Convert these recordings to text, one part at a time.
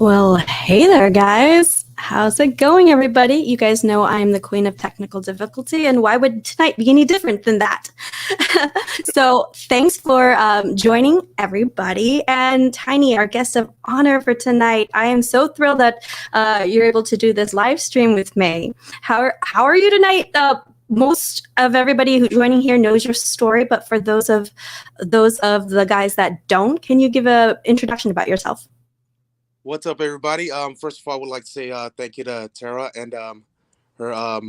Well, hey there, guys. How's it going, everybody? You guys know I'm the queen of technical difficulty, and why would tonight be any different than that? So, thanks for joining, everybody. And Tiny, our guest of honor for tonight, I am so thrilled that you're able to do this live stream with me. How are you tonight? Most of everybody who's joining here knows your story, but for those of the guys that don't, can you give an introduction about yourself? What's up, everybody? First of all, I would like to say thank you to Tara and her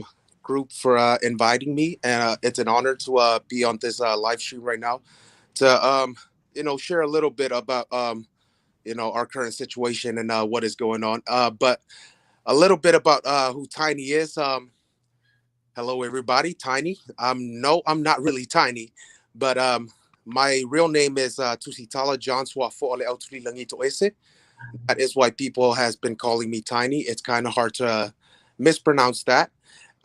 group for inviting me, and it's an honor to be on this live stream right now to share a little bit about our current situation and what is going on. But a little bit about who Tiny is. Hello, everybody. Tiny. No, I'm not really tiny, but my real name is Tusitala John Swafo Ole Autuli Langi Toese. That is why people has been calling me Tiny. It's kind of hard to mispronounce that.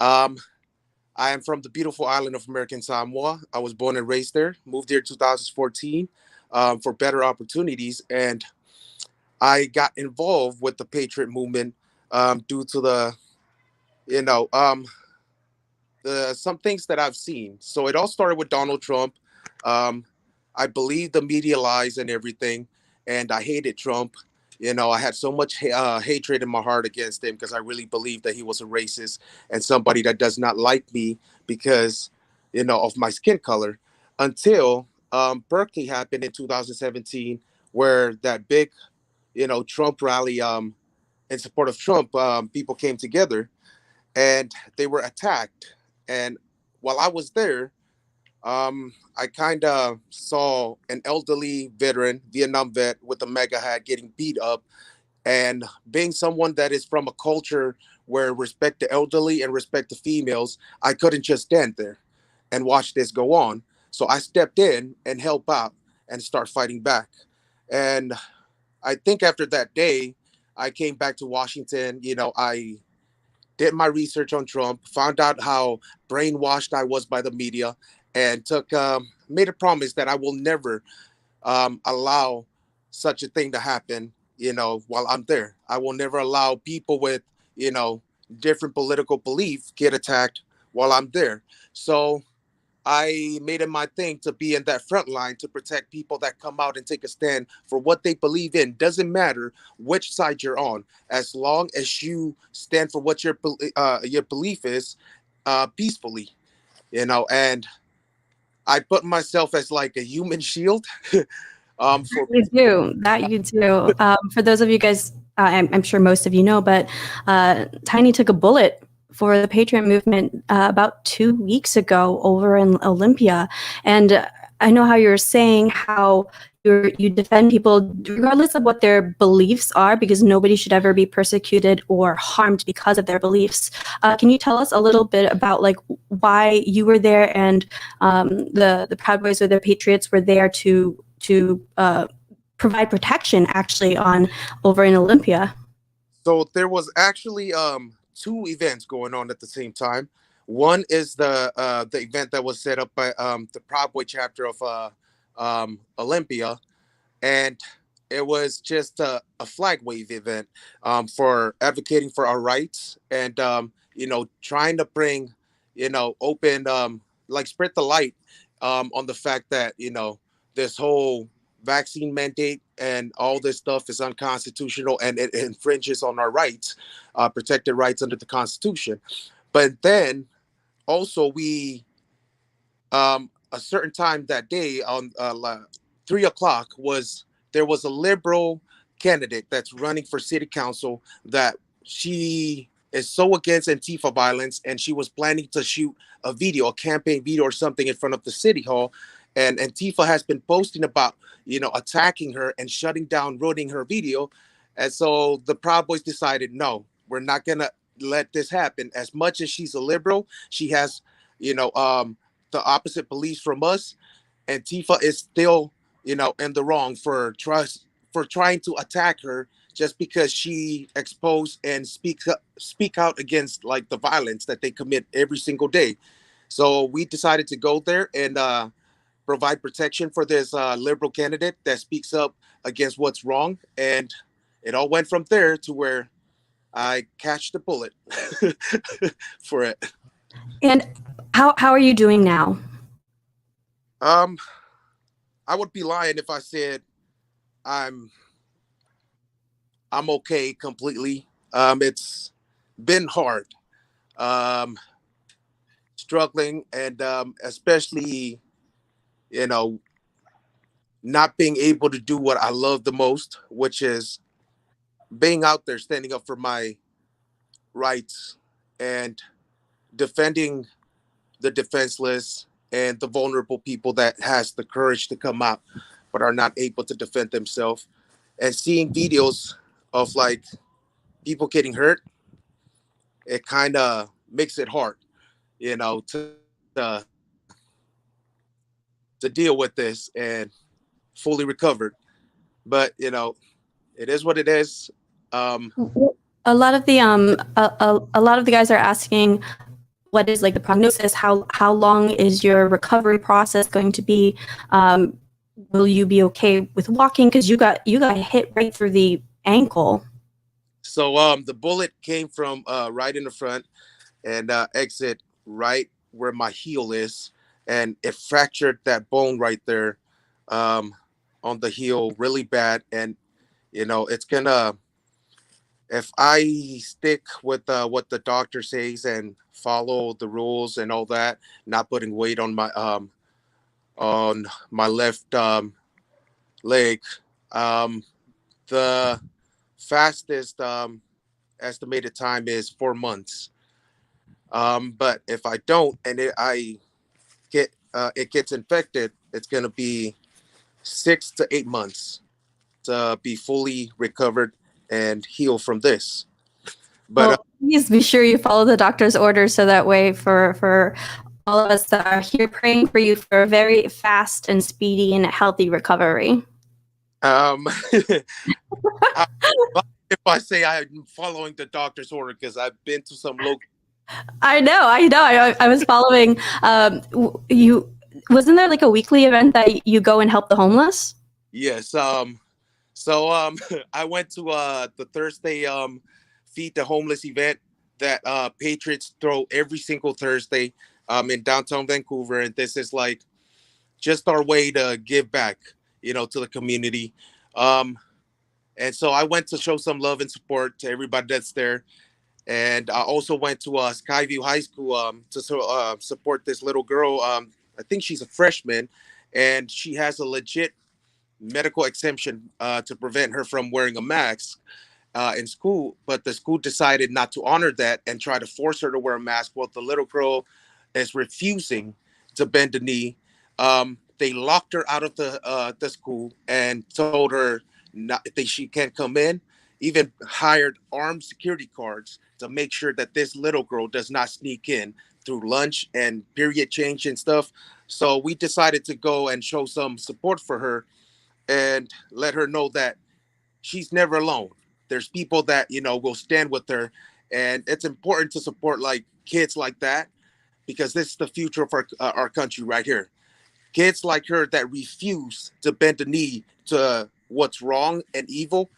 Um, I am from the beautiful island of American Samoa. I was born and raised there. Moved here in 2014 for better opportunities, and I got involved with the Patriot movement due to you know, um, the some things that I've seen. So it all started with Donald Trump. Um, I believed the media lies and everything, and I hated Trump. I had so much hatred in my heart against him because I really believed that he was a racist and somebody that does not like me because, of my skin color. Until Berkeley happened in 2017, where that big, Trump rally in support of Trump, people came together and they were attacked. And while I was there, I kind of saw an elderly veteran, Vietnam vet with a mega hat getting beat up. And being someone that is from a culture where respect the elderly and respect the females, I couldn't just stand there and watch this go on. So I stepped in and helped out and start fighting back. And I think after that day, I came back to Washington. I did my research on Trump, found out how brainwashed I was by the media, and took made a promise that I will never allow such a thing to happen. While I'm there, I will never allow people with different political belief get attacked while I'm there. So I made it my thing to be in that front line to protect people that come out and take a stand for what they believe in. Doesn't matter which side you're on, as long as you stand for what your belief is, peacefully. And I put myself as like a human shield. For You do that. You do. For those of you guys, I'm sure most of you know, but Tiny took a bullet for the Patriot movement about 2 weeks ago over in Olympia, and I know how you're saying how you defend people regardless of what their beliefs are, because nobody should ever be persecuted or harmed because of their beliefs. Can you tell us a little bit about like why you were there and the Proud Boys or the Patriots were there to provide protection actually on over in Olympia? So there was actually two events going on at the same time. One is the event that was set up by the Proud Boy chapter of Olympia, and it was just a flag wave event for advocating for our rights and trying to bring open like spread the light on the fact that this whole vaccine mandate and all this stuff is unconstitutional and it infringes on our rights, protected rights under the Constitution. But then also we a certain time that day on 3 o'clock there was a liberal candidate that's running for city council that she is so against Antifa violence, and she was planning to shoot a campaign video or something in front of the city hall. And Antifa has been posting about, attacking her and shutting down, ruining her video. And so the Proud Boys decided, no, we're not going to let this happen. As much as she's a liberal, she has, the opposite beliefs from us. Antifa is still, in the wrong for trying to attack her just because she exposed and speak out against like the violence that they commit every single day. So we decided to go there and provide protection for this liberal candidate that speaks up against what's wrong. And it all went from there to where I catch the bullet for it. And how are you doing now? Um, I would be lying if I said I'm I'm okay completely. It's been hard, um, struggling, and especially you know not being able to do what I love the most, which is being out there, standing up for my rights and defending the defenseless and the vulnerable people that has the courage to come out but are not able to defend themselves, and seeing videos of like people getting hurt. It kind of makes it hard, to to deal with this and fully recovered. But it is what it is. um A lot of the a lot of the guys are asking what is like the prognosis, how long is your recovery process going to be? Will you be okay with walking, because you got hit right through the ankle? so the bullet came from right in the front and exit right where my heel is, and it fractured that bone right there, um on the heel really bad. And it's gonna, if I stick with what the doctor says and follow the rules and all that, not putting weight on my left leg, um, the fastest estimated time is 4 months. But if I don't, and I get it gets infected, it's gonna be 6 to 8 months to be fully recovered and heal from this. But Well, please be sure you follow the doctor's orders, so that way for all of us that are here praying for you for a very fast and speedy and healthy recovery. um, I, if I say I'm following the doctor's order, because I've been to some local. I know. I was following. You wasn't there like a weekly event that you go and help the homeless? Yes. So I went to the Thursday feed the homeless event that Patriots throw every single Thursday in downtown Vancouver, and this is like just our way to give back, to the community. Um, and so I went to show some love and support to everybody that's there. And I also went to Skyview High School to support this little girl. I think she's a freshman, and she has a legit medical exemption to prevent her from wearing a mask in school. But the school decided not to honor that and try to force her to wear a mask. Well, the little girl is refusing to bend the knee. They locked her out of the school and told her not that she can't come in. Even hired armed security guards to make sure that this little girl does not sneak in through lunch and period change and stuff. So we decided to go and show some support for her and let her know that she's never alone. There's people that will stand with her, and it's important to support like kids like that, because this is the future of our country right here. Kids like her that refuse to bend the knee to what's wrong and evil.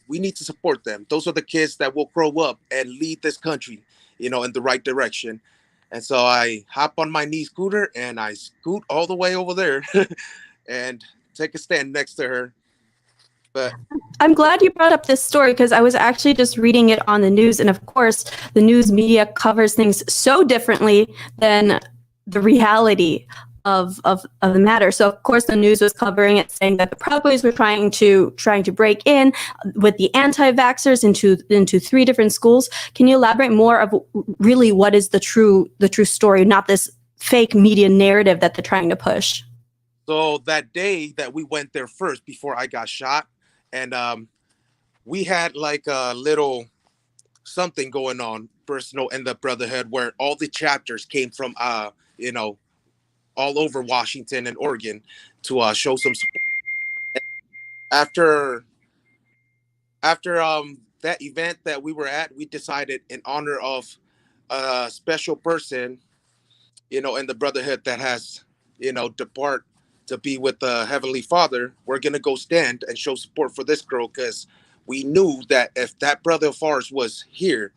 We need to support them. Those are the kids that will grow up and lead this country, in the right direction. And so I hop on my knee scooter and I scoot all the way over there and take a stand next to her. But I'm glad you brought up this story, because I was actually just reading it on the news, and of course, the news media covers things so differently than the reality of the matter. So of course the news was covering it, saying that the Proud Boys were trying to break in with the anti-vaxxers into 3 different schools. Can you elaborate more of really what is the true story, not this fake media narrative that they're trying to push? so that day that we went there first before I got shot, and we had like a little something going on personal in the Brotherhood, where all the chapters came from all over Washington and Oregon to show some support. After that event that we were at, we decided in honor of a special person, in the Brotherhood that has, depart to be with the Heavenly Father. We're gonna go stand and show support for this girl, because we knew that if that brother of ours was here,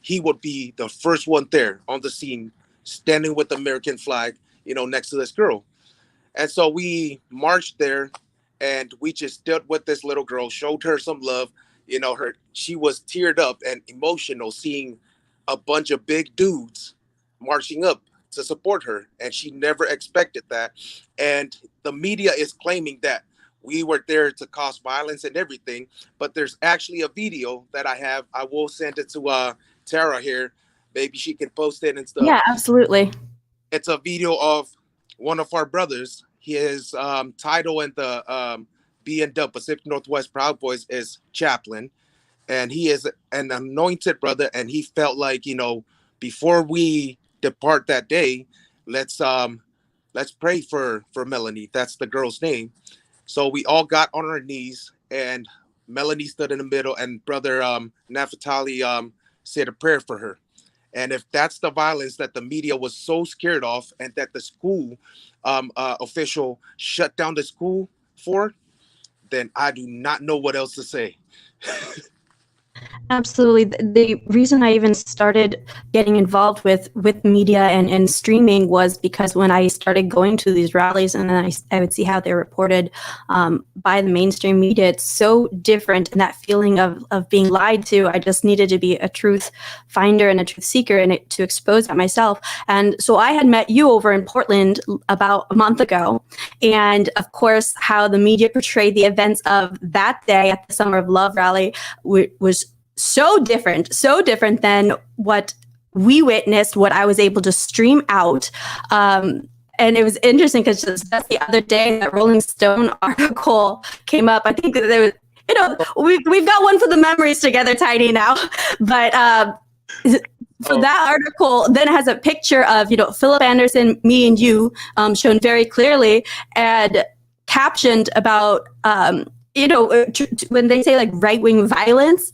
he would be the first one there on the scene, standing with the American flag, next to this girl. And so we marched there, and we just stood with this little girl, showed her some love. She was teared up and emotional seeing a bunch of big dudes marching up to support her, and she never expected that. And the media is claiming that we were there to cause violence and everything, but there's actually a video that I have. I will send it to Tara here. Maybe she can post it and stuff. Yeah, absolutely. It's a video of one of our brothers. His title in the BNW Pacific Northwest Proud Boys is chaplain, and he is an anointed brother. And he felt like, before we depart that day, let's pray for Melanie. That's the girl's name. So we all got on our knees, and Melanie stood in the middle, and brother Naftali said a prayer for her. And if that's the violence that the media was so scared of, and that the school official shut down the school for, then I do not know what else to say. Absolutely. The reason I even started getting involved with media and streaming was because when I started going to these rallies, and then I would see how they're reported by the mainstream media, it's so different. And that feeling of being lied to, I just needed to be a truth finder and a truth seeker, and to expose that myself. And so I had met you over in Portland about a month ago. And of course, how the media portrayed the events of that day at the Summer of Love rally was so different than what we witnessed, what I was able to stream out. And it was interesting because just the other day, that Rolling Stone article came up. I think that there was, we've got one for the memories together, Tiny, now. But so that article then has a picture of, Philip Anderson, me and you, shown very clearly, and captioned about, when they say like right-wing violence,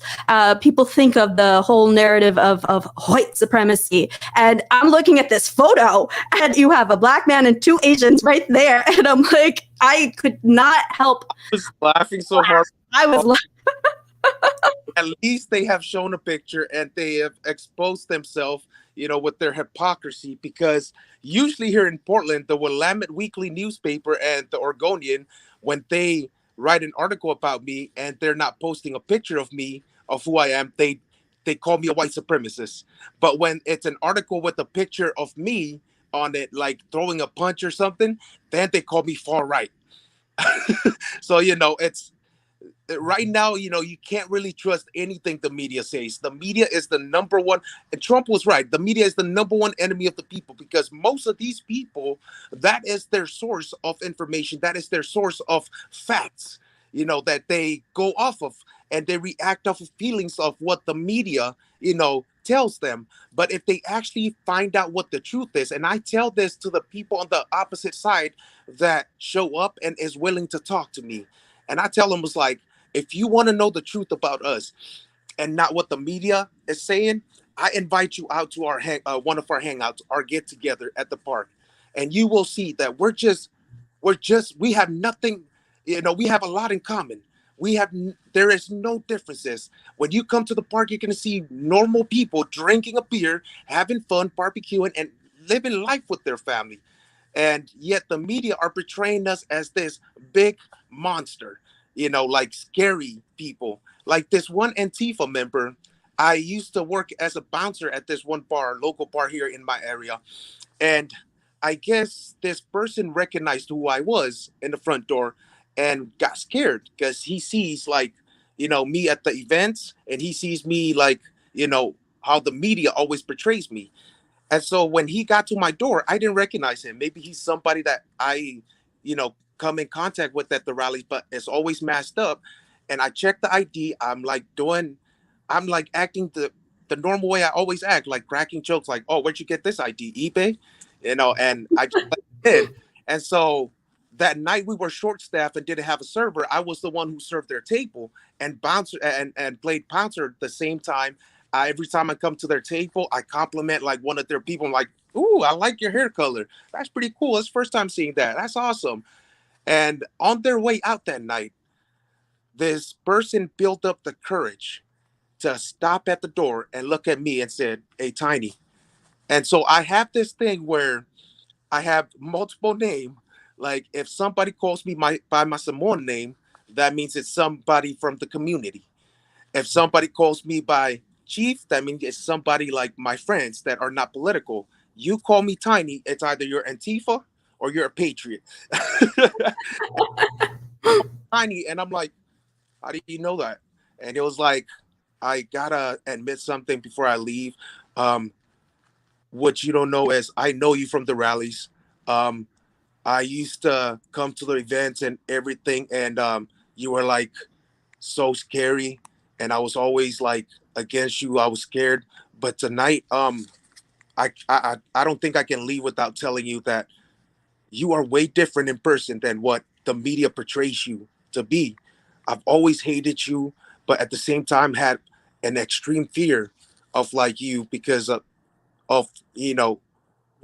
people think of the whole narrative of white supremacy. And I'm looking at this photo, and you have a black man and two Asians right there. And I'm like, I could not help. I was laughing so hard. I was laughing. At least they have shown a picture, and they have exposed themselves, with their hypocrisy. Because usually here in Portland, the Willamette Weekly newspaper and the Oregonian, when they write an article about me and they're not posting a picture of me, of who I am, they call me a white supremacist. But when it's an article with a picture of me on it, like throwing a punch or something, then they call me far right. So, it's right now, you can't really trust anything the media says. The media is the number one, and Trump was right. The media is the number one enemy of the people, because most of these people, that is their source of information. That is their source of facts, that they go off of, and they react off of feelings of what the media, tells them. But if they actually find out what the truth is, and I tell this to the people on the opposite side that show up and is willing to talk to me, and I tell them, it's like, if you want to know the truth about us and not what the media is saying, I invite you out to our one of our hangouts, our get together at the park, and you will see that we have nothing, we have a lot in common. There is no differences. When you come to the park, you're going to see normal people drinking a beer, having fun, barbecuing, and living life with their family. And yet the media are portraying us as this big monster, like scary people. Like this one Antifa member, I used to work as a bouncer at this one bar, local bar here in my area. And I guess this person recognized who I was in the front door and got scared because he sees me at the events, and he sees me how the media always portrays me. And so when he got to my door, I didn't recognize him. Maybe he's somebody that I, come in contact with at the rallies, but it's always masked up. And I checked the ID. I'm acting the normal way I always act, like cracking jokes, like, "Oh, where'd you get this ID? eBay?" And I just did. And so that night we were short staffed and didn't have a server. I was the one who served their table and bouncer and played bouncer at the same time. Every time I come to their table, I compliment like one of their people. I'm like, "Ooh, I like your hair color. That's pretty cool. It's the first time seeing that. That's awesome." And on their way out that night, this person built up the courage to stop at the door and look at me and said, "Hey, Tiny." And so I have this thing where I have multiple name. Like if somebody calls me by my Samoan name, that means it's somebody from the community. If somebody calls me by Chief, that means it's somebody like my friends that are not political. You call me Tiny, it's either you're Antifa or you're a patriot. Tiny, and I'm like, how do you know that? And it was like, I gotta admit something before I leave. Um, what you don't know is I know you from the rallies. Um, I used to come to the events and everything, and you were like so scary, and I was always like against you. I was scared, but tonight, I don't think I can leave without telling you that you are way different in person than what the media portrays you to be. I've always hated you, but at the same time had an extreme fear of like you because of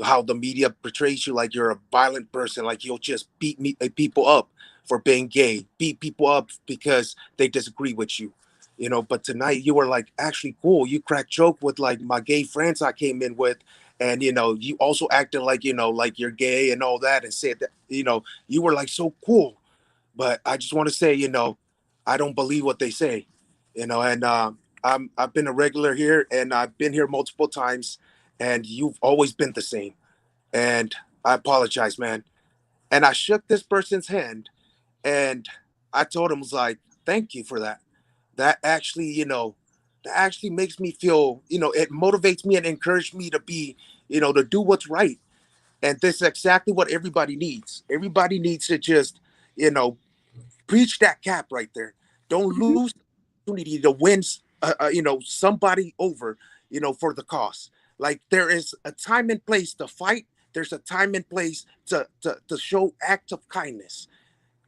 how the media portrays you like you're a violent person, like you'll just beat people up for being gay, beat people up because they disagree with you. But tonight you were like actually cool. You crack joke with like my gay friends I came in with, and you also acted like like you're gay and all that, and said that you were like so cool. But I just want to say, I don't believe what they say, and I've been a regular here, and I've been here multiple times, and you've always been the same. And I apologize, man. And I shook this person's hand, and I told him, was like, thank you for that. That actually, that actually makes me feel, it motivates me and encourages me to be, to do what's right. And this is exactly what everybody needs. Everybody needs to just, you know, preach that cap right there. Don't Mhm. lose the opportunity to win, somebody over, for the cause. Like there is a time and place to fight. There's a time and place to show acts of kindness,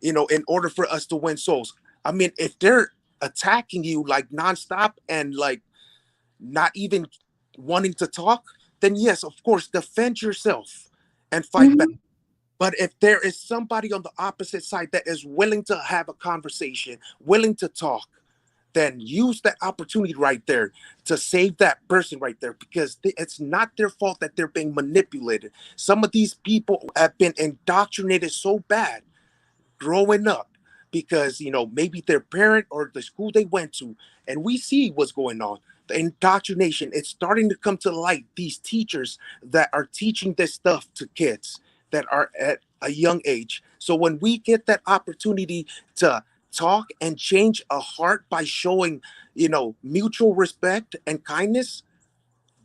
in order for us to win souls. I mean, if they're attacking you like nonstop and like not even wanting to talk, then yes, of course, defend yourself and fight back. Mhm. But if there is somebody on the opposite side that is willing to have a conversation, willing to talk, then use that opportunity right there to save that person right there, because it's not their fault that they're being manipulated. Some of these people have been indoctrinated so bad growing up because maybe their parent or the school they went to, and we see what's going on. The indoctrination, it's starting to come to light, these teachers that are teaching this stuff to kids that are at a young age. So when we get that opportunity to talk and change a heart by showing mutual respect and kindness,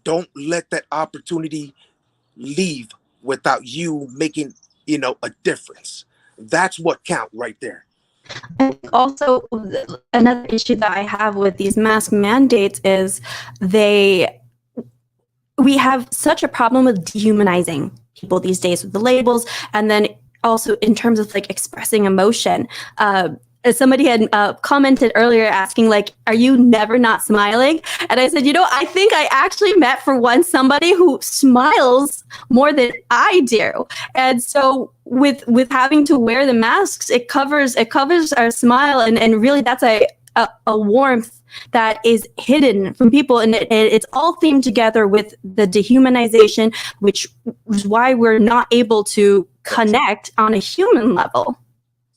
don't let that opportunity leave without you making a difference. That's what count right there. I think also another issue that I have with these mask mandates is they we have such a problem with dehumanizing people these days with the labels, and then also in terms of like expressing emotion. Somebody had commented earlier asking like, are you never not smiling? And I said, I think I actually met for once somebody who smiles more than I do. And so with having to wear the masks, it covers our smile, and really that's a warmth that is hidden from people, and it's all themed together with the dehumanization, which is why we're not able to connect on a human level.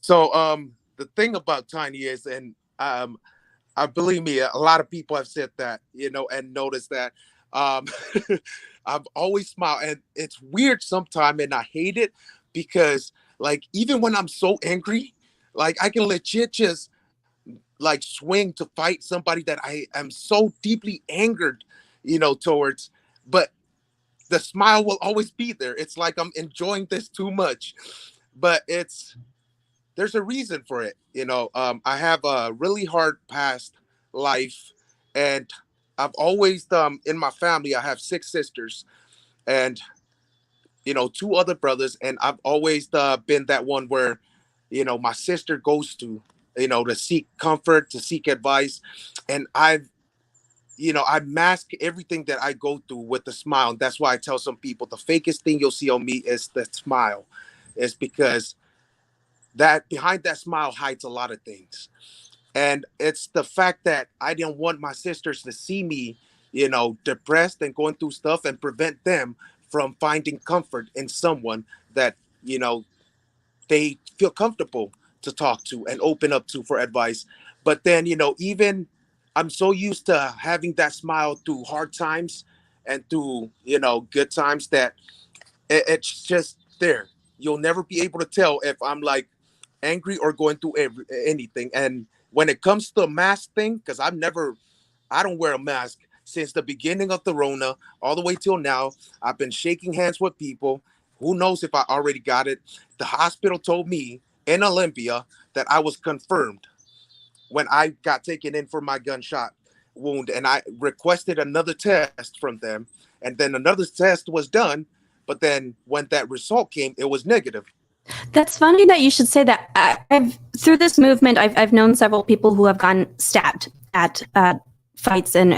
So the thing about Tiny is, and I believe me, a lot of people have said that, and noticed that. Um I've always smiled, and it's weird sometimes, and I hate it because like even when I'm so angry, like I can legit just like swing to fight somebody that I am so deeply angered, towards. But the smile will always be there. It's like I'm enjoying this too much. But there's a reason for it. I have a really hard past life, and I've always in my family I have six sisters and two other brothers, and I've always been that one where my sister goes to seek comfort, to seek advice, and I mask everything that I go through with a smile. That's why I tell some people the fakest thing you'll see on me is the smile. It's because that behind that smile hides a lot of things. And it's the fact that I didn't want my sisters to see me, depressed and going through stuff, and prevent them from finding comfort in someone that, you know, they feel comfortable to talk to and open up to for advice. But then, even I'm so used to having that smile through hard times and through, good times, that it's just there. You'll never be able to tell if I'm like angry or going through anything. And when it comes to the mask thing, because I don't wear a mask since the beginning of the Rona all the way till now. I've been shaking hands with people. Who knows if I already got it? The hospital told me in Olympia that I was confirmed when I got taken in for my gunshot wound, and I requested another test from them, and then another test was done. But then when that result came, it was negative. That's funny that you should say that. I've through this movement, I've known several people who have gotten stabbed at fights and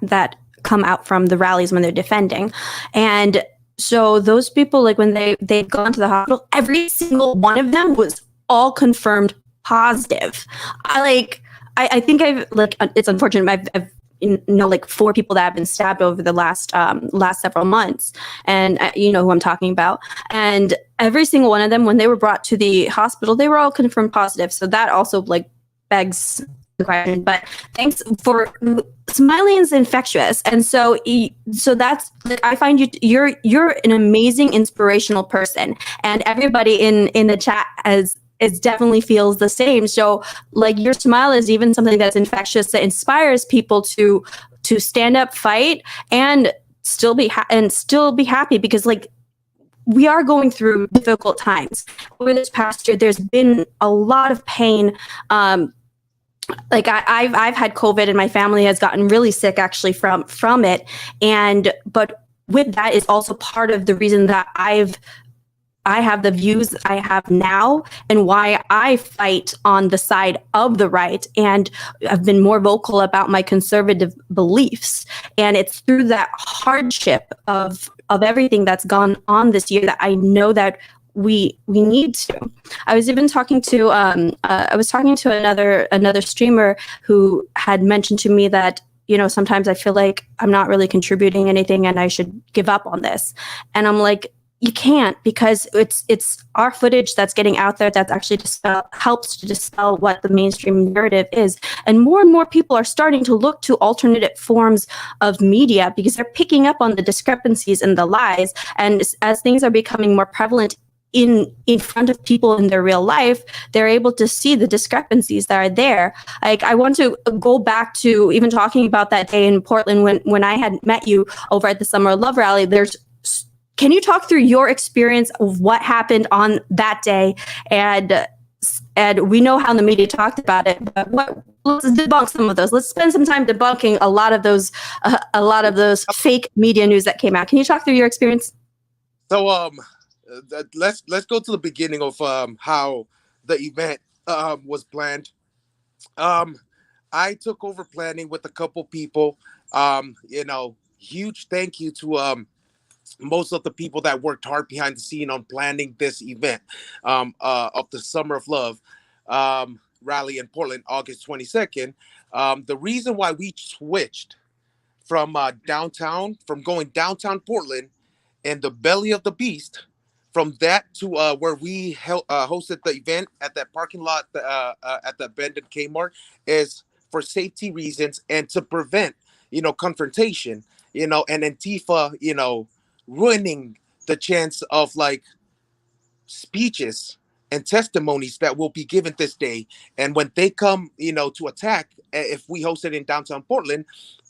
that come out from the rallies when they're defending, and so those people, like when they've gone to the hospital, every single one of them was all confirmed positive. I think I've like it's unfortunate. I've like 4 people that have been stabbed over the last several months, and you know who I'm talking about. And every single one of them, when they were brought to the hospital, they were all confirmed positive. So that also like begs the question. But thanks for smiling is infectious, and so that's like, I find you're an amazing inspirational person, and everybody in the chat is definitely feels the same. So like your smile is even something that's infectious, that inspires people to stand up, fight, and still be happy, because like we are going through difficult times. Over this past year, there's been a lot of pain. Like I've had COVID, and my family has gotten really sick actually from it. But with that is also part of the reason that I have the views I have now, and why I fight on the side of the right, and I've been more vocal about my conservative beliefs. And it's through that hardship of everything that's gone on this year that I know that we need to. I was even talking to another streamer who had mentioned to me that, you know, sometimes I feel like I'm not really contributing anything and I should give up on this. And I'm like, you can't, because it's our footage that's getting out there that's actually helps to dispel what the mainstream narrative is. And more people are starting to look to alternative forms of media, because they're picking up on the discrepancies and the lies. And as things are becoming more prevalent in front of people in their real life, they're able to see the discrepancies that are there. Like, I want to go back to even talking about that day in Portland when I had met you over at the Summer Love Rally. Can you talk through your experience of what happened on that day? And we know how the media talked about it, but let's debunk some of those. Let's spend some time debunking a lot of those fake media news that came out. Can you talk through your experience? So let's go to the beginning of how the event was planned. I took over planning with a couple people. Huge thank you to most of the people that worked hard behind the scene on planning this event of the Summer of Love rally in Portland, August 22nd. The reason why we switched from going downtown Portland and the belly of the beast, from that to where we hosted the event at that parking lot at the abandoned Kmart, is for safety reasons and to prevent, confrontation, and Antifa, ruining the chance of like speeches and testimonies that will be given this day. And when they come, to attack, if we host it in downtown Portland,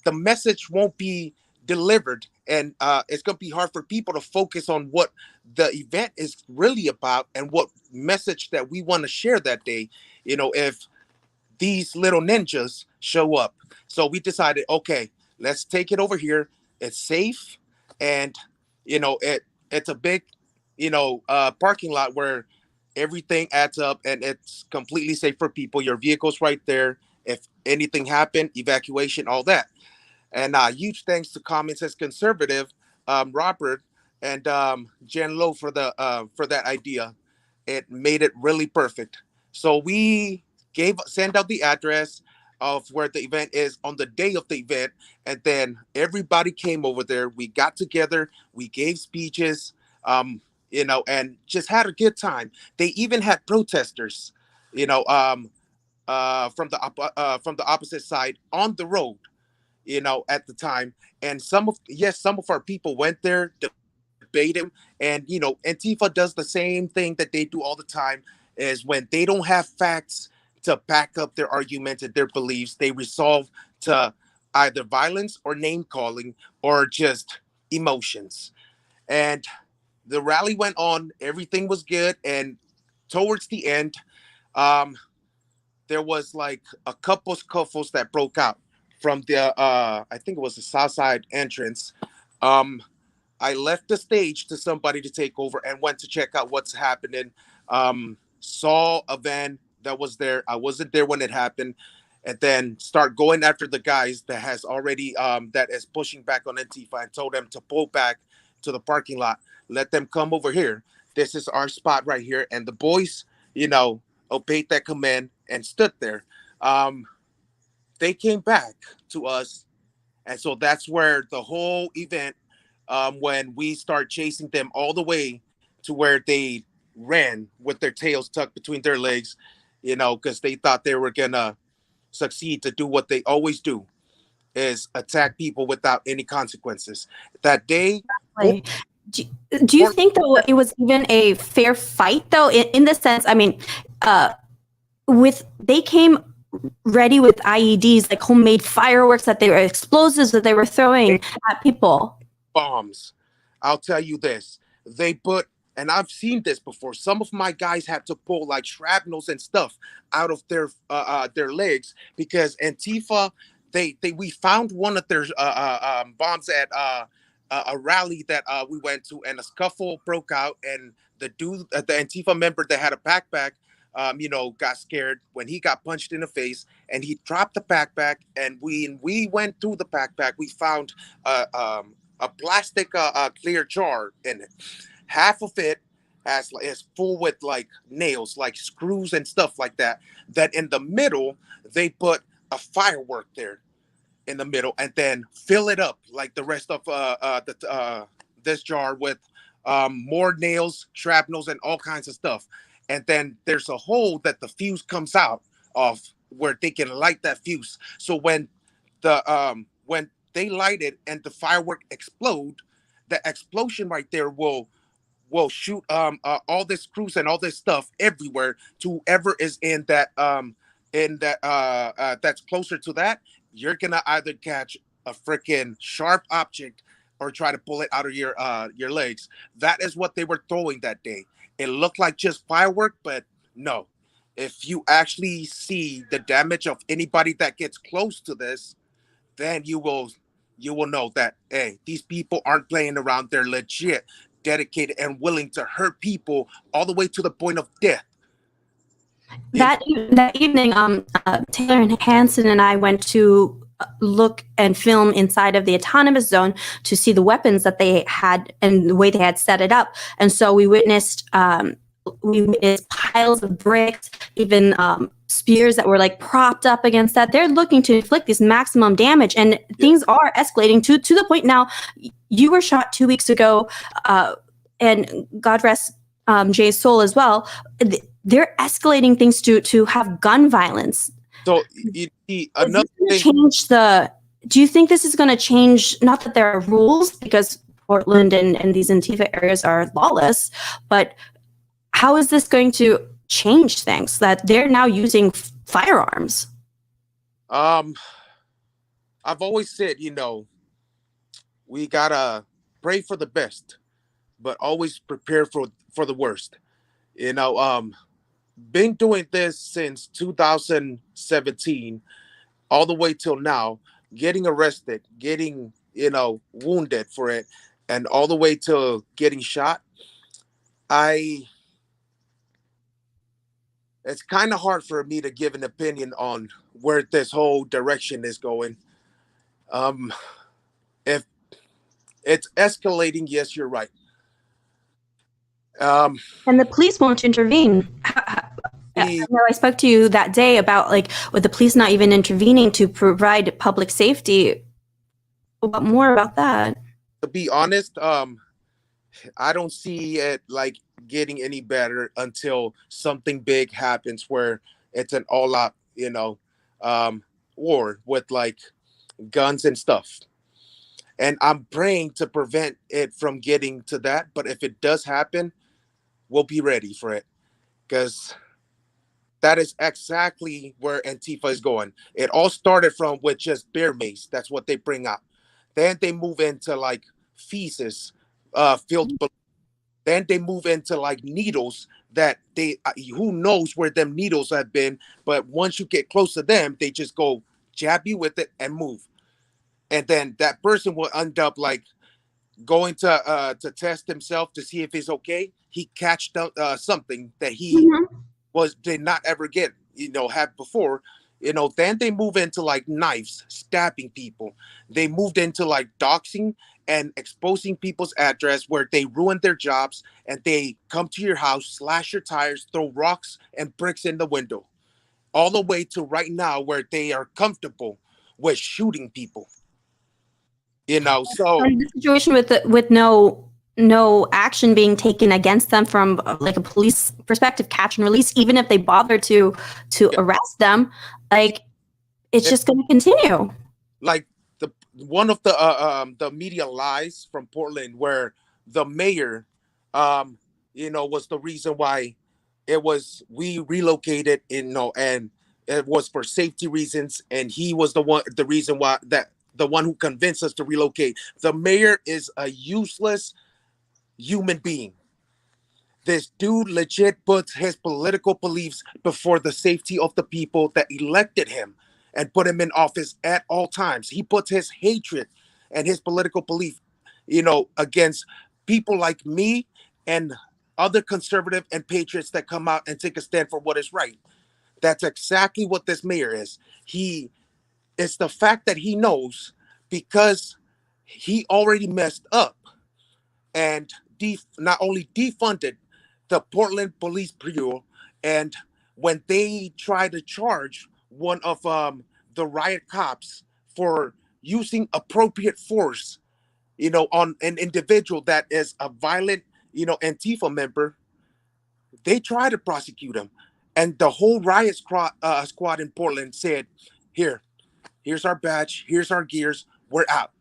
the message won't be delivered. And it's going to be hard for people to focus on what the event is really about and what message that we want to share that day, if these little ninjas show up. So we decided, okay, let's take it over here. It's safe. And, it's a big, parking lot where everything adds up, and it's completely safe for people. Your vehicle's right there. If anything happened, evacuation, all that. And huge thanks to Common Sense Conservative, Robert, and Jen Lowe for that idea. It made it really perfect. So we send out the address of where the event is on the day of the event, and then everybody came over there. We got together, we gave speeches, and just had a good time. They even had protesters, you know, from the opposite side on the road, at the time. And some of our people went there, debated, and Antifa does the same thing that they do all the time. Is when they don't have facts to back up their arguments and their beliefs, they resolve to either violence or name calling or just emotions. And the rally went on, everything was good, and towards the end, um, there was like a couple scuffles that broke out from the I think it was the south side entrance. Um, I left the stage to somebody to take over and went to check out what's happening. Saw a van that was there. I wasn't there when it happened, and then start going after the guys that has already that is pushing back on Antifa, and told them to pull back to the parking lot. Let them come over here. This is our spot right here. And the boys, obeyed that command and stood there. Um, they came back to us, and so that's where the whole event, when we start chasing them all the way to where they ran with their tails tucked between their legs, because they thought they were gonna succeed to do what they always do, is attack people without any consequences. That day, Like, do, do you think though it was even a fair fight though in the sense, I mean, with they came ready with IEDs, like homemade fireworks, that they were explosives that they were throwing at people. bombs. I'll tell you this. They put, and I've seen this before. Some of my guys had to pull like shrapnels and stuff out of their legs because Antifa. We found one of their bombs at a rally that we went to, and a scuffle broke out, and the dude, the Antifa member that had a backpack, got scared when he got punched in the face, and he dropped the backpack. And we went through the backpack, we found a plastic clear jar in it. Half of it is full with like nails, like screws and stuff like that. That in the middle they put a firework there in the middle, and then fill it up like the rest of this jar with more nails, shrapnels, and all kinds of stuff. And then there's a hole that the fuse comes out of where they can light that fuse. So when they light it and the firework explode, the explosion right there will shoot all this screws and all this stuff everywhere to whoever is in that that's closer to that. You're gonna either catch a freaking sharp object or try to pull it out of your legs. That is what they were throwing that day. It looked like just firework, but no. If you actually see the damage of anybody that gets close to this, then you will know that, hey, these people aren't playing around. They're legit, dedicated, and willing to hurt people all the way to the point of death. That evening, Taylor and Hanson and I went to look and film inside of the autonomous zone to see the weapons that they had and the way they had set it up. And so we witnessed piles of bricks, even spears that were like propped up against that. They're looking to inflict this maximum damage, and things are escalating to the point now. You were shot 2 weeks ago, and God rest Jay's soul as well. They're escalating things to have gun violence. So another thing. Do you think this is going to change? Not that there are rules, because Portland and these Antifa areas are lawless, but how is this going to change things that they're now using firearms? I've always said, we gotta pray for the best, but always prepare for the worst. Been doing this since 2017, all the way till now, getting arrested, getting, wounded for it, and all the way to getting shot. It's kind of hard for me to give an opinion on where this whole direction is going. If it's escalating, yes, you're right. And the police won't intervene. We no, I spoke to you that day about like with the police not even intervening to provide public safety. What more about that? to be honest, I don't see it like getting any better until something big happens where it's an all out, um, war with like guns and stuff. And I'm praying to prevent it from getting to that. But if it does happen, we'll be ready for it because that is exactly where Antifa is going. It all started from with just bear mace. That's what they bring out. Then they move into like feces, filled. Then they move into like needles that they who knows where them needles have been. But once you get close to them, they just go jab you with it and move. And then that person will end up like going to test himself to see if he's okay. He catched something that he Mhm. did not ever get, have before. Then they move into like knives, stabbing people. They moved into like doxing and exposing people's address where they ruin their jobs and they come to your house, slash your tires, throw rocks and bricks in the window. All the way to right now where they are comfortable with shooting people. So And the situation with no action being taken against them from like a police perspective, catch and release, even if they bother to yeah, arrest them, like it's it's just going to continue. like the one of the media lies from Portland where the mayor was the reason why it was we relocated and it was for safety reasons and he was the reason why that the one who convinced us to relocate. The mayor is a useless human being. This dude legit puts his political beliefs before the safety of the people that elected him and put him in office at all times. He puts his hatred and his political belief, against people like me and other conservative and patriots that come out and take a stand for what is right. That's exactly what this mayor is. It's the fact that he knows because he already messed up and not only defunded the Portland Police Bureau, and when they tried to charge one of the riot cops for using appropriate force, on an individual that is a violent, Antifa member, they tried to prosecute him, and the whole squad in Portland said, "Here, here's our badge, here's our gears, we're out."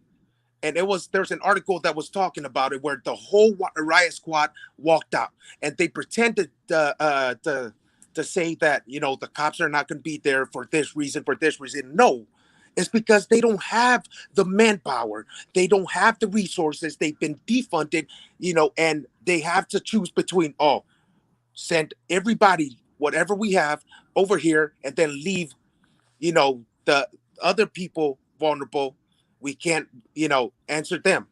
And there's an article that was talking about it where the whole riot squad walked out and they pretended to say that the cops are not going to be there for this reason, no, it's because they don't have the manpower, they don't have the resources, they've been defunded, and they have to choose between send everybody whatever we have over here and then leave the other people vulnerable. We can't answer them.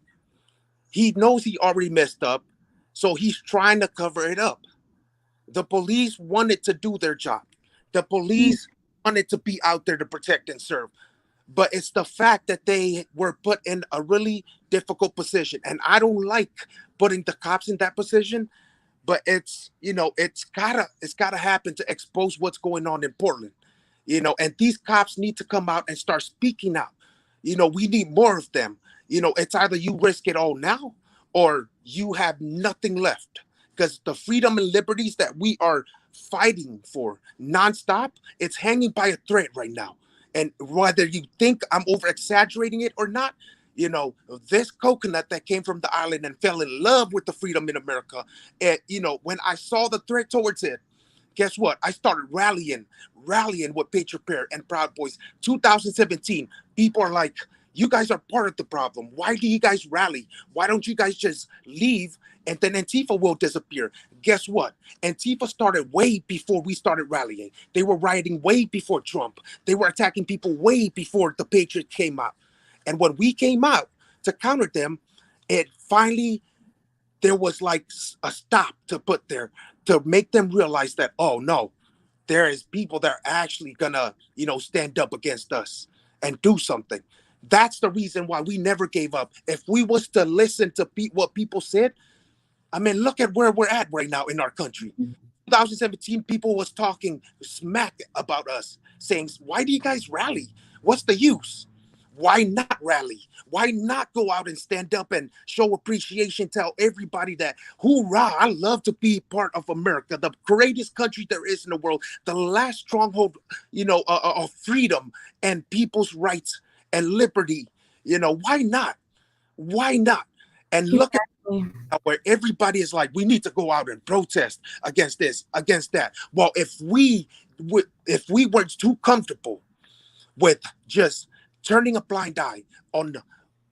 He knows he already messed up, so he's trying to cover it up. The police wanted to do their job. The police wanted to be out there to protect and serve, but it's the fact that they were put in a really difficult position, and I don't like putting the cops in that position, but it's gotta happen to expose what's going on in Portland. And these cops need to come out and start speaking out. We need more of them. It's either you risk it all now or you have nothing left, because the freedom and liberties that we are fighting for nonstop, it's hanging by a thread right now. And whether you think I'm over exaggerating it or not, you know this coconut that came from the island and fell in love with the freedom in America, and when I saw the threat towards it, guess what? I started rallying with Patriot Prayer and Proud Boys. 2017, people are like, you guys are part of the problem. Why do you guys rally? Why don't you guys just leave and then Antifa will disappear? Guess what? Antifa started way before we started rallying. They were rioting way before Trump. They were attacking people way before the Patriot came out. And when we came out to counter them, it finally, there was like a stop to put there to make them realize that, oh no, there is people that are actually gonna, stand up against us and do something. That's the reason why we never gave up. If we was to listen to what people said, I mean, look at where we're at right now in our country. 2017, people was talking smack about us, saying, "Why do you guys rally? What's the use? Why not rally? Why not go out and stand up and show appreciation? Tell everybody that, hoorah, I love to be part of America, the greatest country there is in the world, the last stronghold, of freedom and people's rights and liberty. Why not? Why not? And look at Exactly. where everybody is like, we need to go out and protest against this, against that. Well, if we weren't too comfortable with just turning a blind eye on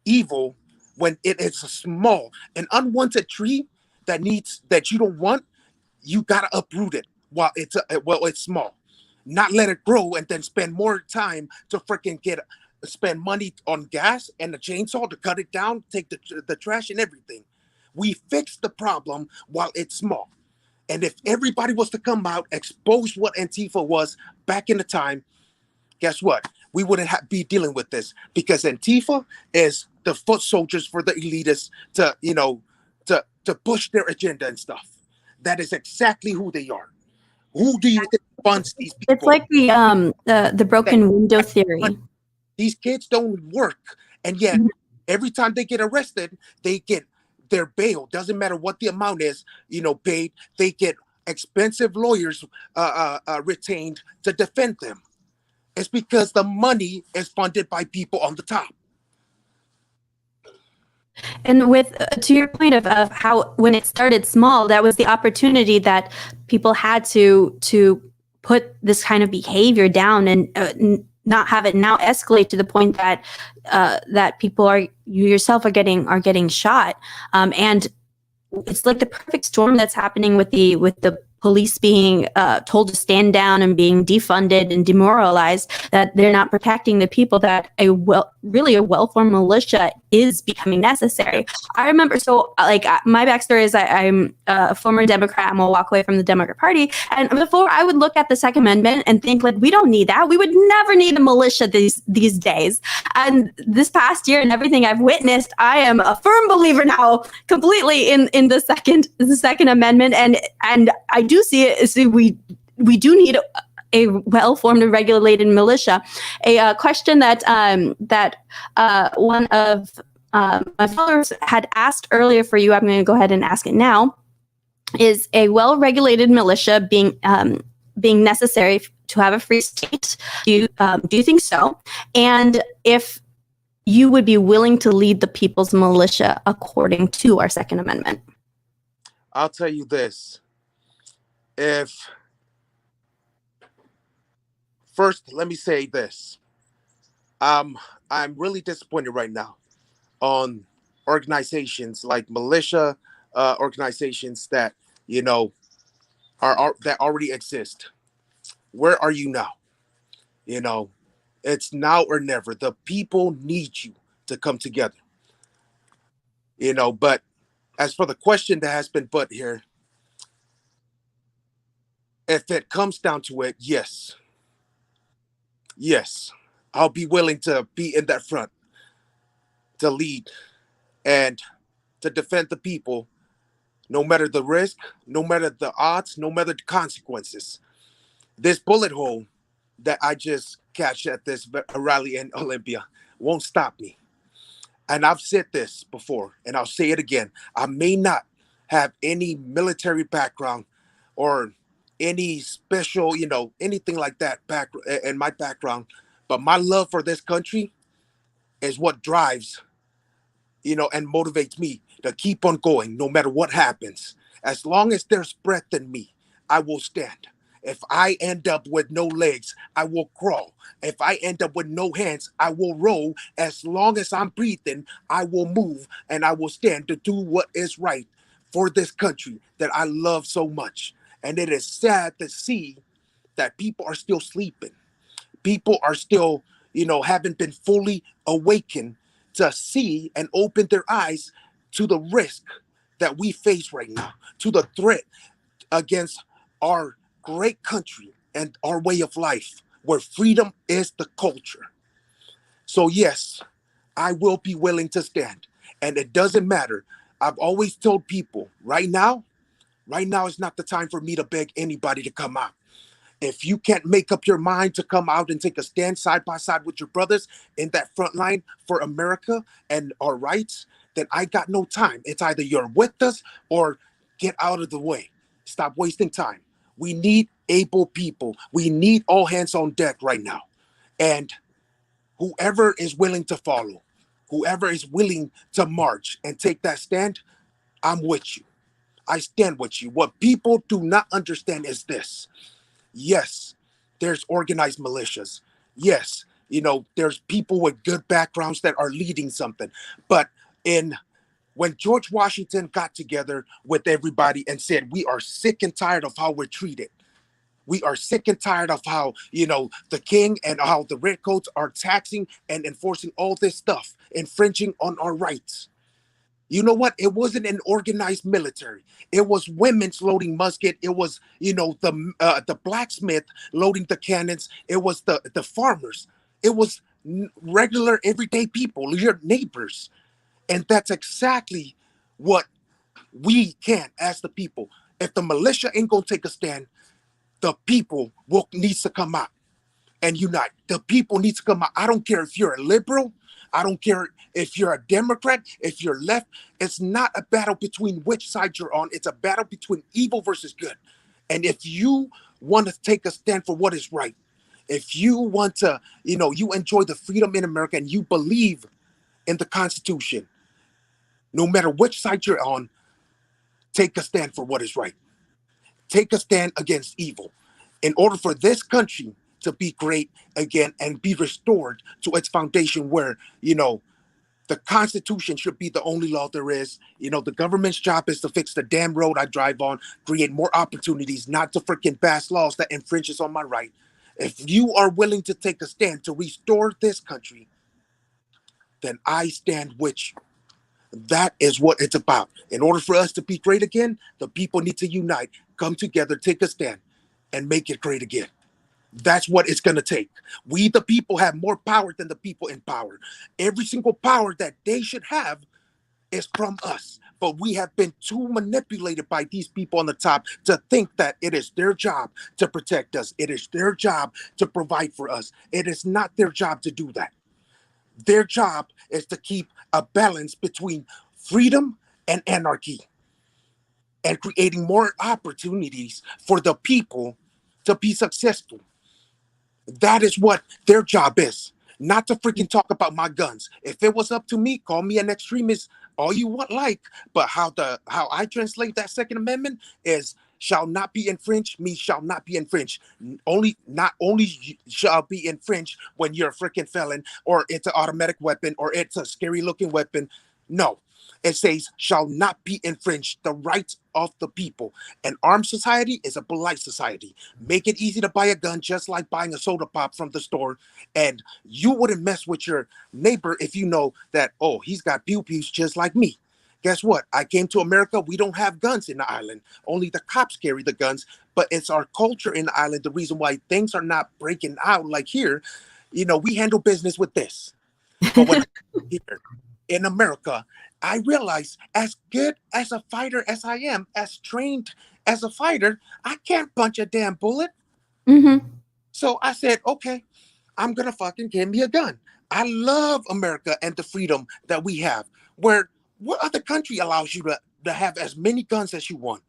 evil when it is a small, an unwanted tree that you don't want, you gotta uproot it while it's small, not let it grow and then spend more time to freaking spend money on gas and the chainsaw to cut it down, take the trash and everything. We fix the problem while it's small. And if everybody was to come out, expose what Antifa was back in the time, guess what? We wouldn't be dealing with this, because Antifa is the foot soldiers for the elitists to push their agenda and stuff. That is exactly who they are. Who do you think funds these people? It's like the broken window theory. These kids don't work, and yet every time they get arrested, they get their bail. Doesn't matter what the amount is, paid. They get expensive lawyers retained to defend them. It's because the money is funded by people on the top. And with to your point of how when it started small, that was the opportunity that people had to put this kind of behavior down and not have it now escalate to the point that that people you yourself are getting shot. And it's like the perfect storm that's happening with the police being told to stand down and being defunded and demoralized, that they're not protecting the people, that really a well-formed militia is becoming necessary. I remember, my backstory is I'm a former Democrat and will walk away from the Democrat Party. And before, I would look at the Second Amendment and think, like, we don't need that. We would never need a militia these days. And this past year and everything I've witnessed, I am a firm believer now, completely in the Second Amendment, and I do see it. So we do need a well-formed and regulated militia. A question that one of my followers had asked earlier for you, I'm going to go ahead and ask it now. Is a well-regulated militia being necessary to have a free state? Do you think so? And if you would be willing to lead the people's militia according to our Second Amendment? I'll tell you this. First, let me say this. I'm really disappointed right now on organizations like militia organizations that that already exist. Where are you now? It's now or never. The people need you to come together. But as for the question that has been put here, if it comes down to it, yes, I'll be willing to be in that front, to lead and to defend the people, no matter the risk, no matter the odds, no matter the consequences. This bullet hole that I just catch at this rally in Olympia won't stop me. And I've said this before, and I'll say it again. I may not have any military background or any special, anything like that back in my background, but my love for this country is what drives, and motivates me to keep on going no matter what happens. As long as there's breath in me, I will stand. If I end up with no legs, I will crawl. If I end up with no hands, I will roll. As long as I'm breathing, I will move and I will stand to do what is right for this country that I love so much. And it is sad to see that people are still sleeping. People are still, haven't been fully awakened to see and open their eyes to the risk that we face right now, to the threat against our great country and our way of life, where freedom is the culture. So yes, I will be willing to stand. And it doesn't matter. I've always told people right now, Right now is not the time for me to beg anybody to come out. If you can't make up your mind to come out and take a stand side by side with your brothers in that front line for America and our rights, then I got no time. It's either you're with us or get out of the way. Stop wasting time. We need able people. We need all hands on deck right now. And whoever is willing to follow, whoever is willing to march and take that stand, I'm with you. I stand with you. What people do not understand is this. Yes, there's organized militias. Yes, there's people with good backgrounds that are leading something. But in when George Washington got together with everybody and said, we are sick and tired of how we're treated. We are sick and tired of how, the king and how the redcoats are taxing and enforcing all this stuff, infringing on our rights. You know what? It wasn't an organized military. It was women's loading musket. It was, the blacksmith loading the cannons. It was the farmers. It was regular everyday people, your neighbors. And that's exactly what we can as the people. If the militia ain't gonna take a stand, the people needs to come out and unite. The people need to come out. I don't care if you're a liberal. I don't care if you're a Democrat, if you're left. It's not a battle between which side you're on. It's a battle between evil versus good. And if you want to take a stand for what is right, if you want to, you enjoy the freedom in America and you believe in the Constitution, no matter which side you're on, take a stand for what is right. Take a stand against evil. In order for this country to be great again and be restored to its foundation where, the Constitution should be the only law there is. The government's job is to fix the damn road I drive on, create more opportunities, not to freaking pass laws that infringes on my right. If you are willing to take a stand to restore this country, then I stand with you. That is what it's about. In order for us to be great again, the people need to unite, come together, take a stand, and make it great again. That's what it's going to take. We, the people, have more power than the people in power. Every single power that they should have is from us. But we have been too manipulated by these people on the top to think that it is their job to protect us. It is their job to provide for us. It is not their job to do that. Their job is to keep a balance between freedom and anarchy and creating more opportunities for the people to be successful. That is what their job is. Not to freaking talk about my guns. If it was up to me, call me an extremist all you want like. But how I translate that Second Amendment is shall not be infringed, me shall not be infringed. Not only shall be infringed when you're a freaking felon or it's an automatic weapon or it's a scary looking weapon. No. It says shall not be infringed the rights of the people. An armed society is a polite society. Make it easy to buy a gun just like buying a soda pop from the store. And you wouldn't mess with your neighbor if you know that, oh, he's got pew-pews just like me. Guess what? I came to America. We don't have guns in the island. Only the cops carry the guns. But it's our culture in the island. The reason why things are not breaking out like here, we handle business with this. But when here in America, I realize as good as a fighter as I am, as trained as a fighter, I can't punch a damn bullet. Mm-hmm. So I said, okay, I'm going to fucking give me a gun. I love America and the freedom that we have. Where what other country allows you to have as many guns as you want?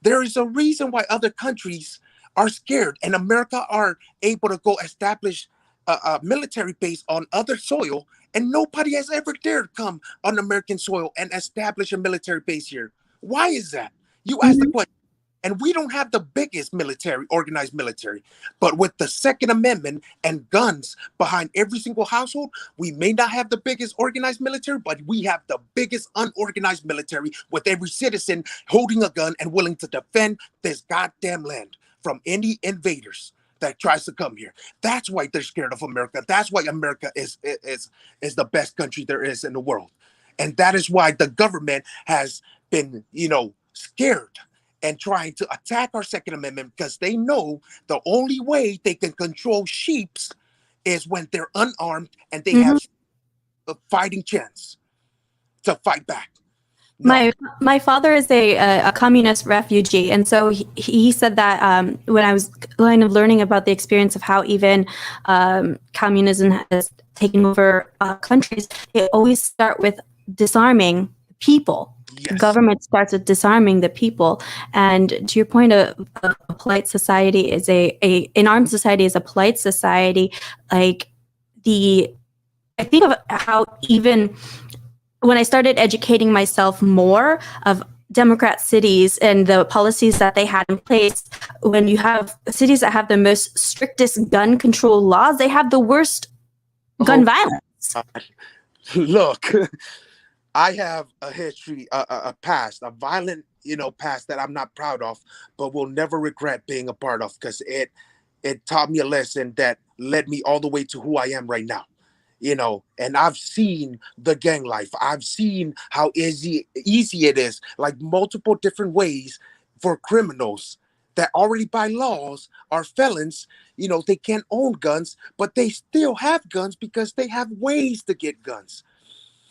There is a reason why other countries are scared and America are able to go establish a military base on other soil, and nobody has ever dared come on American soil and establish a military base here. Why is that? You ask the question. And we don't have the biggest organized military, but with the Second Amendment and guns behind every single household, we may not have the biggest organized military, but we have the biggest unorganized military with every citizen holding a gun and willing to defend this goddamn land from any invaders that tries to come here. That's why they're scared of America. That's why America is the best country there is in the world. And that is why the government has been, scared and trying to attack our Second Amendment because they know the only way they can control sheeps is when they're unarmed and they have a fighting chance to fight back. No. My father is a communist refugee, and so he said that when I was kind of learning about the experience of how even communism has taken over countries, they always start with disarming people. The Yes. government starts with disarming the people, and to your point, a polite society is an armed society is a polite society. Like I think of how even when I started educating myself more of Democrat cities and the policies that they had in place, when you have cities that have the most strictest gun control laws, they have the worst gun Oh, violence. look, I have a history, a past, a violent, past that I'm not proud of, but will never regret being a part of because it taught me a lesson that led me all the way to who I am right now. And I've seen the gang life. I've seen how easy it is, like multiple different ways for criminals that already by laws are felons. They can't own guns, but they still have guns because they have ways to get guns.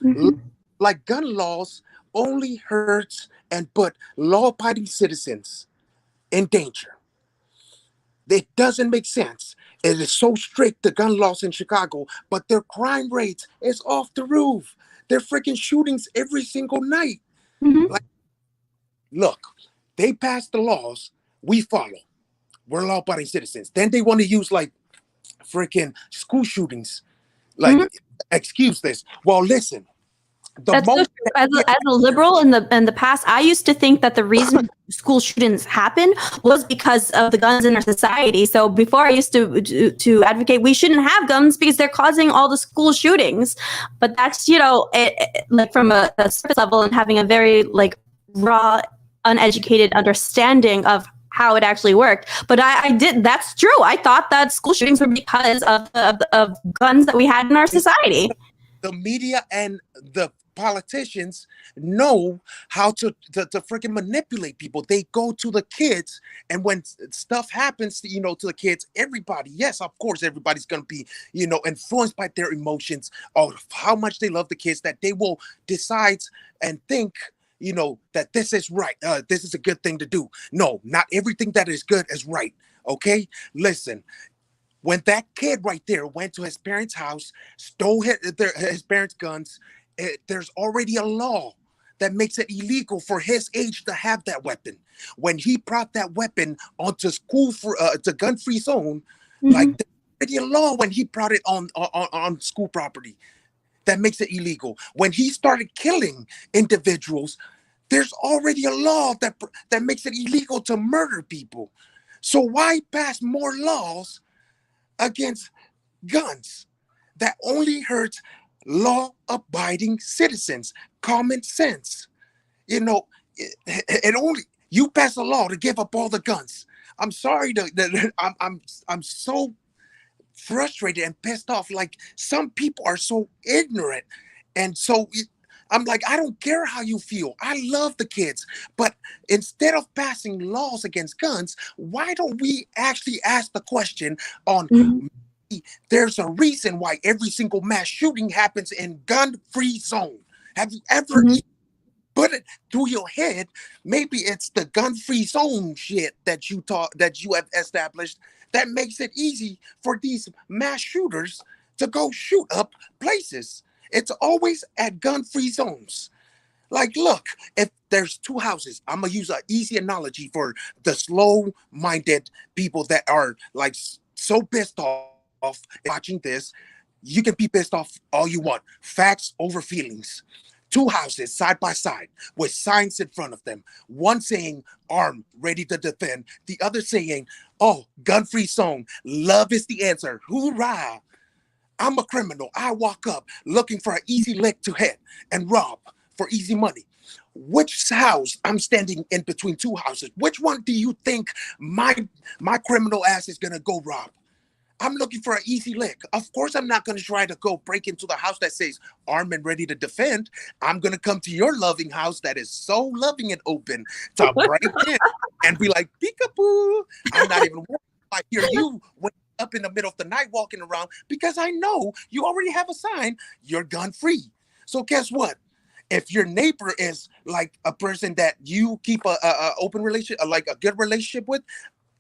Mm-hmm. Like gun laws only hurts and put law-abiding citizens in danger. It doesn't make sense. It is so strict, the gun laws in Chicago, but their crime rates is off the roof. They're freaking shootings every single night. Mm-hmm. Like, look, they pass the laws, we follow. We're law-abiding citizens. Then they want to use like freaking school shootings, like Mm-hmm. excuse this. Well, listen, the That's so moment true. As a liberal in the past, I used to think that the reason school shootings happen was because of the guns in our society. So before I used to advocate we shouldn't have guns because they're causing all the school shootings. But that's like from a surface level and having a very like raw, uneducated understanding of how it actually worked. But I did. That's true. I thought that school shootings were because of guns that we had in our society. the media and the politicians know how to freaking manipulate people. They go to the kids, and when stuff happens, to the kids, everybody, yes, of course, everybody's gonna be, influenced by their emotions of how much they love the kids that they will decide and think. That this is right. This is a good thing to do. No, not everything that is good is right. Okay, listen, when that kid right there went to his parents' house, stole his parents' guns, there's already a law that makes it illegal for his age to have that weapon. When he brought that weapon onto school for the gun-free zone, like Mm-hmm. there's already a law when he brought it on school property that makes it illegal. When he started killing individuals, there's already a law that makes it illegal to murder people. So why pass more laws against guns that only hurts law-abiding citizens? Common sense. It only you pass a law to give up all the guns. I'm sorry I'm so frustrated and pissed off. Like some people are so ignorant, and I'm like, I don't care how you feel. I love the kids, but instead of passing laws against guns, why don't we actually ask the question on Mm-hmm. there's a reason why every single mass shooting happens in gun-free zone. Have you ever Mm-hmm. put it through your head? Maybe it's the gun-free zone shit that you have established that makes it easy for these mass shooters to go shoot up places. It's always at gun-free zones. Like, look, if there's two houses, I'm gonna use an easy analogy for the slow-minded people that are like so pissed off watching this. You can be pissed off all you want. Facts over feelings. Two houses side by side with signs in front of them. One saying armed, ready to defend. The other saying, oh, gun-free zone. Love is the answer. Hoorah. I'm a criminal. I walk up looking for an easy lick to hit and rob for easy money. Which house I'm standing in between two houses? Which one do you think my criminal ass is gonna go rob? I'm looking for an easy lick. Of course, I'm not going to try to go break into the house that says armed and ready to defend. I'm going to come to your loving house that is so loving and open to break in and be like, peekaboo. I'm not even worried if I hear you up in the middle of the night walking around because I know you already have a sign, you're gun free. So guess what? If your neighbor is like a person that you keep a open relationship, like a good relationship with,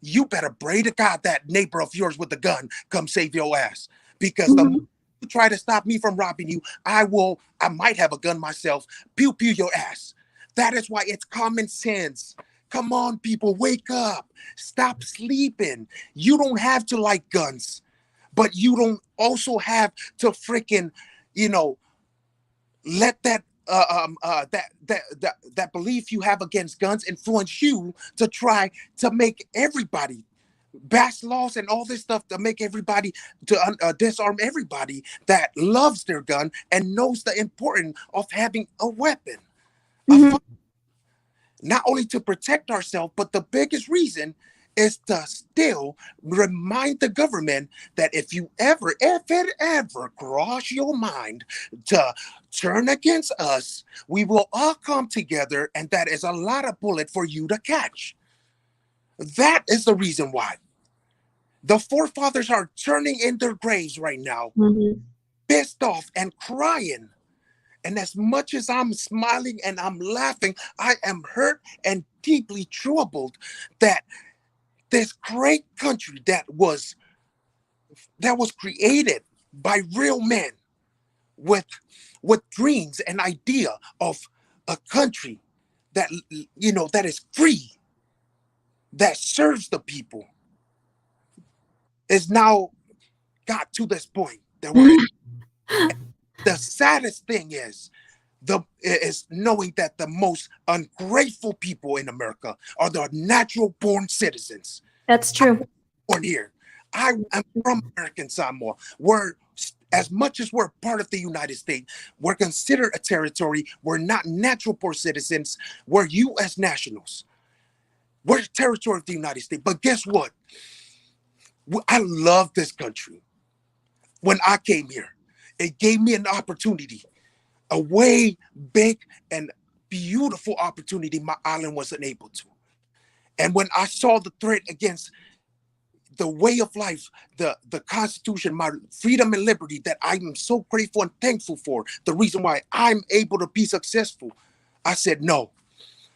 you better pray to God that neighbor of yours with the gun come save your ass. Because the more Mhm. you try to stop me from robbing you, I might have a gun myself, pew pew your ass. That is why it's common sense. Come on, people, wake up. Stop sleeping. You don't have to like guns, but you don't also have to freaking, you know, let that belief you have against guns influence you to try to make everybody pass laws and all this stuff to make everybody to disarm everybody that loves their gun and knows the importance of having a weapon, a Mhm. not only to protect ourselves, but the biggest reason is to still remind the government that if it ever cross your mind to turn against us, we will all come together, and that is a lot of bullet for you to catch. That is the reason why the forefathers are turning in their graves right now, Mhm. pissed off and crying. And as much as I'm smiling and I'm laughing, I am hurt and deeply troubled that this great country that was created by real men with dreams and idea of a country that that is free, that serves the people, is now got to this point that we're in. The saddest thing is knowing that the most ungrateful people in America are the natural born citizens. That's true. Born here. I am from American Samoa. We're as much as we're part of the United States, we're considered a territory. We're not natural born citizens. We're U.S. nationals. We're a territory of the United States. But guess what? I love this country. When I came here, it gave me an opportunity, a way big and beautiful opportunity my island wasn't able to. And when I saw the threat against the way of life, the Constitution, my freedom and liberty that I am so grateful and thankful for, the reason why I'm able to be successful, I said no.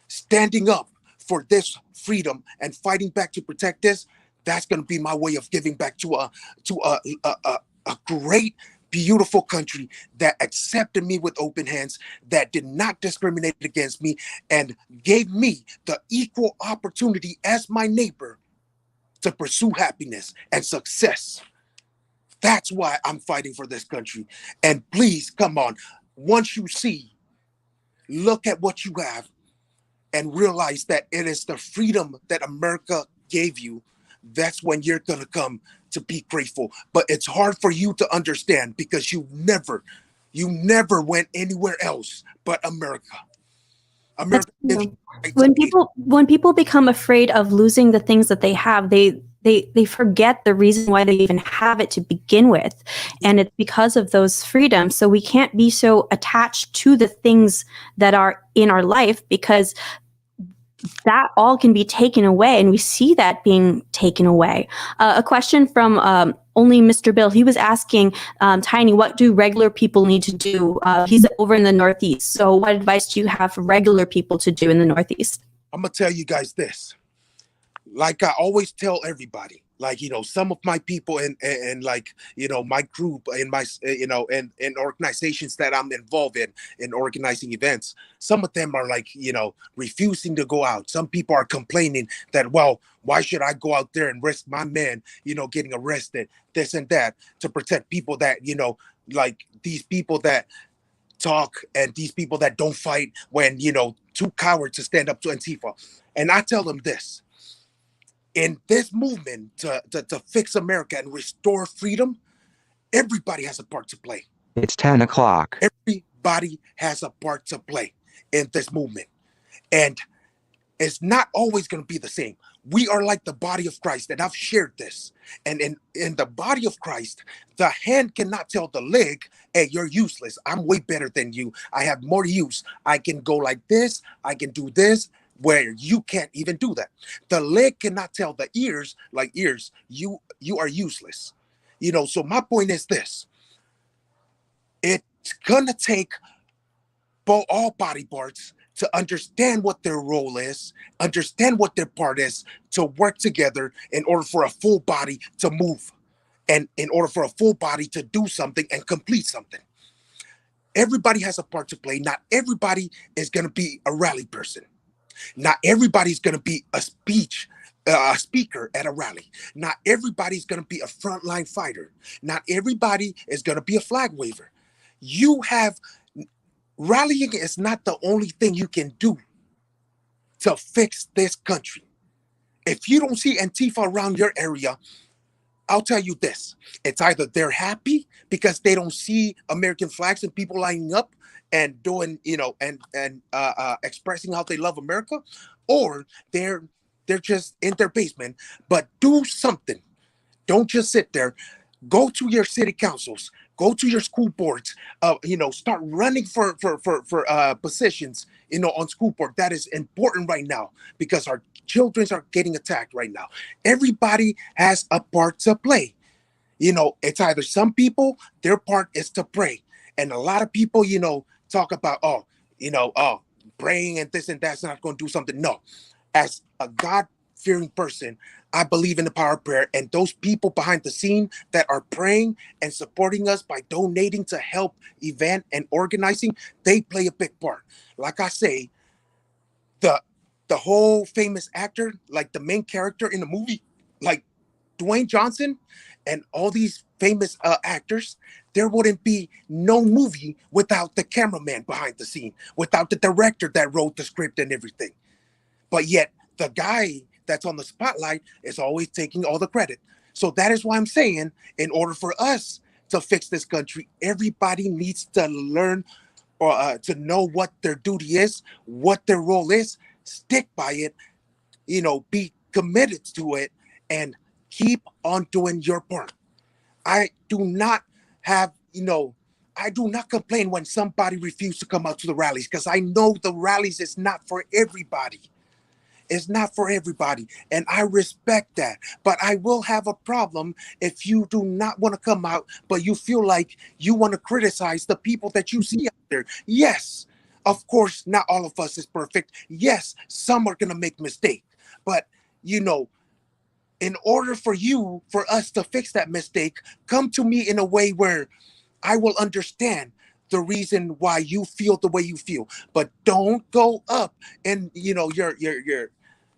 Standing up for this freedom and fighting back to protect this, that's going to be my way of giving back to a great, beautiful country that accepted me with open hands, that did not discriminate against me, and gave me the equal opportunity as my neighbor to pursue happiness and success. That's why I'm fighting for this country. And please, come on, once you see, look at what you have and realize that it is the freedom that America gave you. That's when you're going to come to be grateful. But it's hard for you to understand because you never went anywhere else but America. That's America gives you true. the right to be. When people become afraid of losing the things that they have, they forget the reason why they even have it to begin with, and it's because of those freedoms. So we can't be so attached to the things that are in our life, because that all can be taken away, and we see that being taken away. A question from only Mr. Bill. He was asking, Tiny, what do regular people need to do? He's over in the Northeast. So what advice do you have for regular people to do in the Northeast? I'm going to tell you guys this. Like I always tell everybody, like, some of my people and like, my group in my, in organizations that I'm involved in organizing events, some of them are like, refusing to go out. Some people are complaining that, well, why should I go out there and risk my men, getting arrested, this and that, to protect people that, like these people that talk and these people that don't fight when, too coward to stand up to Antifa. And I tell them this: in this movement to fix America and restore freedom, everybody has a part to play. It's 10 o'clock. Everybody has a part to play in this movement. And it's not always going to be the same. We are like the body of Christ, and I've shared this. And in the body of Christ, the hand cannot tell the leg, hey, you're useless. I'm way better than you. I have more use. I can go like this. I can do this, where you can't even do that. The leg cannot tell the ears, like ears, you are useless. So my point is this: it's gonna take all body parts to understand what their role is, understand what their part is, to work together in order for a full body to move, and in order for a full body to do something and complete something. Everybody has a part to play. Not everybody is going to be a rally person. Not everybody's going to be a speaker at a rally. Not everybody's going to be a frontline fighter. Not everybody is going to be a flag waver. You have Rallying is not the only thing you can do to fix this country. If you don't see Antifa around your area, I'll tell you this. It's either they're happy because they don't see American flags and people lining up and doing, and expressing how they love America, or they're just in their basement. But do something. Don't just sit there. Go to your city councils. Go to your school boards. Start running for positions. On school board. That is important right now because our children are getting attacked right now. Everybody has a part to play. It's either some people, their part is to pray, and a lot of people, talk about praying and this and that's not going to do something. No, as a God-fearing person, I believe in the power of prayer, and those people behind the scene that are praying and supporting us by donating to help event and organizing, they play a big part. Like I say, the whole famous actor, like the main character in the movie, like Dwayne Johnson and all these famous actors, there wouldn't be no movie without the cameraman behind the scene, without the director that wrote the script and everything. But yet the guy that's on the spotlight is always taking all the credit. So that is why I'm saying, in order for us to fix this country, everybody needs to learn or to know what their duty is, what their role is, stick by it, be committed to it, and keep on doing your part. I do not have, I do not complain when somebody refuses to come out to the rallies because I know the rallies is not for everybody. It's not for everybody. And I respect that. But I will have a problem if you do not want to come out, but you feel like you want to criticize the people that you see out there. Yes, of course, not all of us is perfect. Yes, some are going to make mistakes. But, in order for us to fix that mistake, come to me in a way where I will understand the reason why you feel the way you feel. But don't go up and,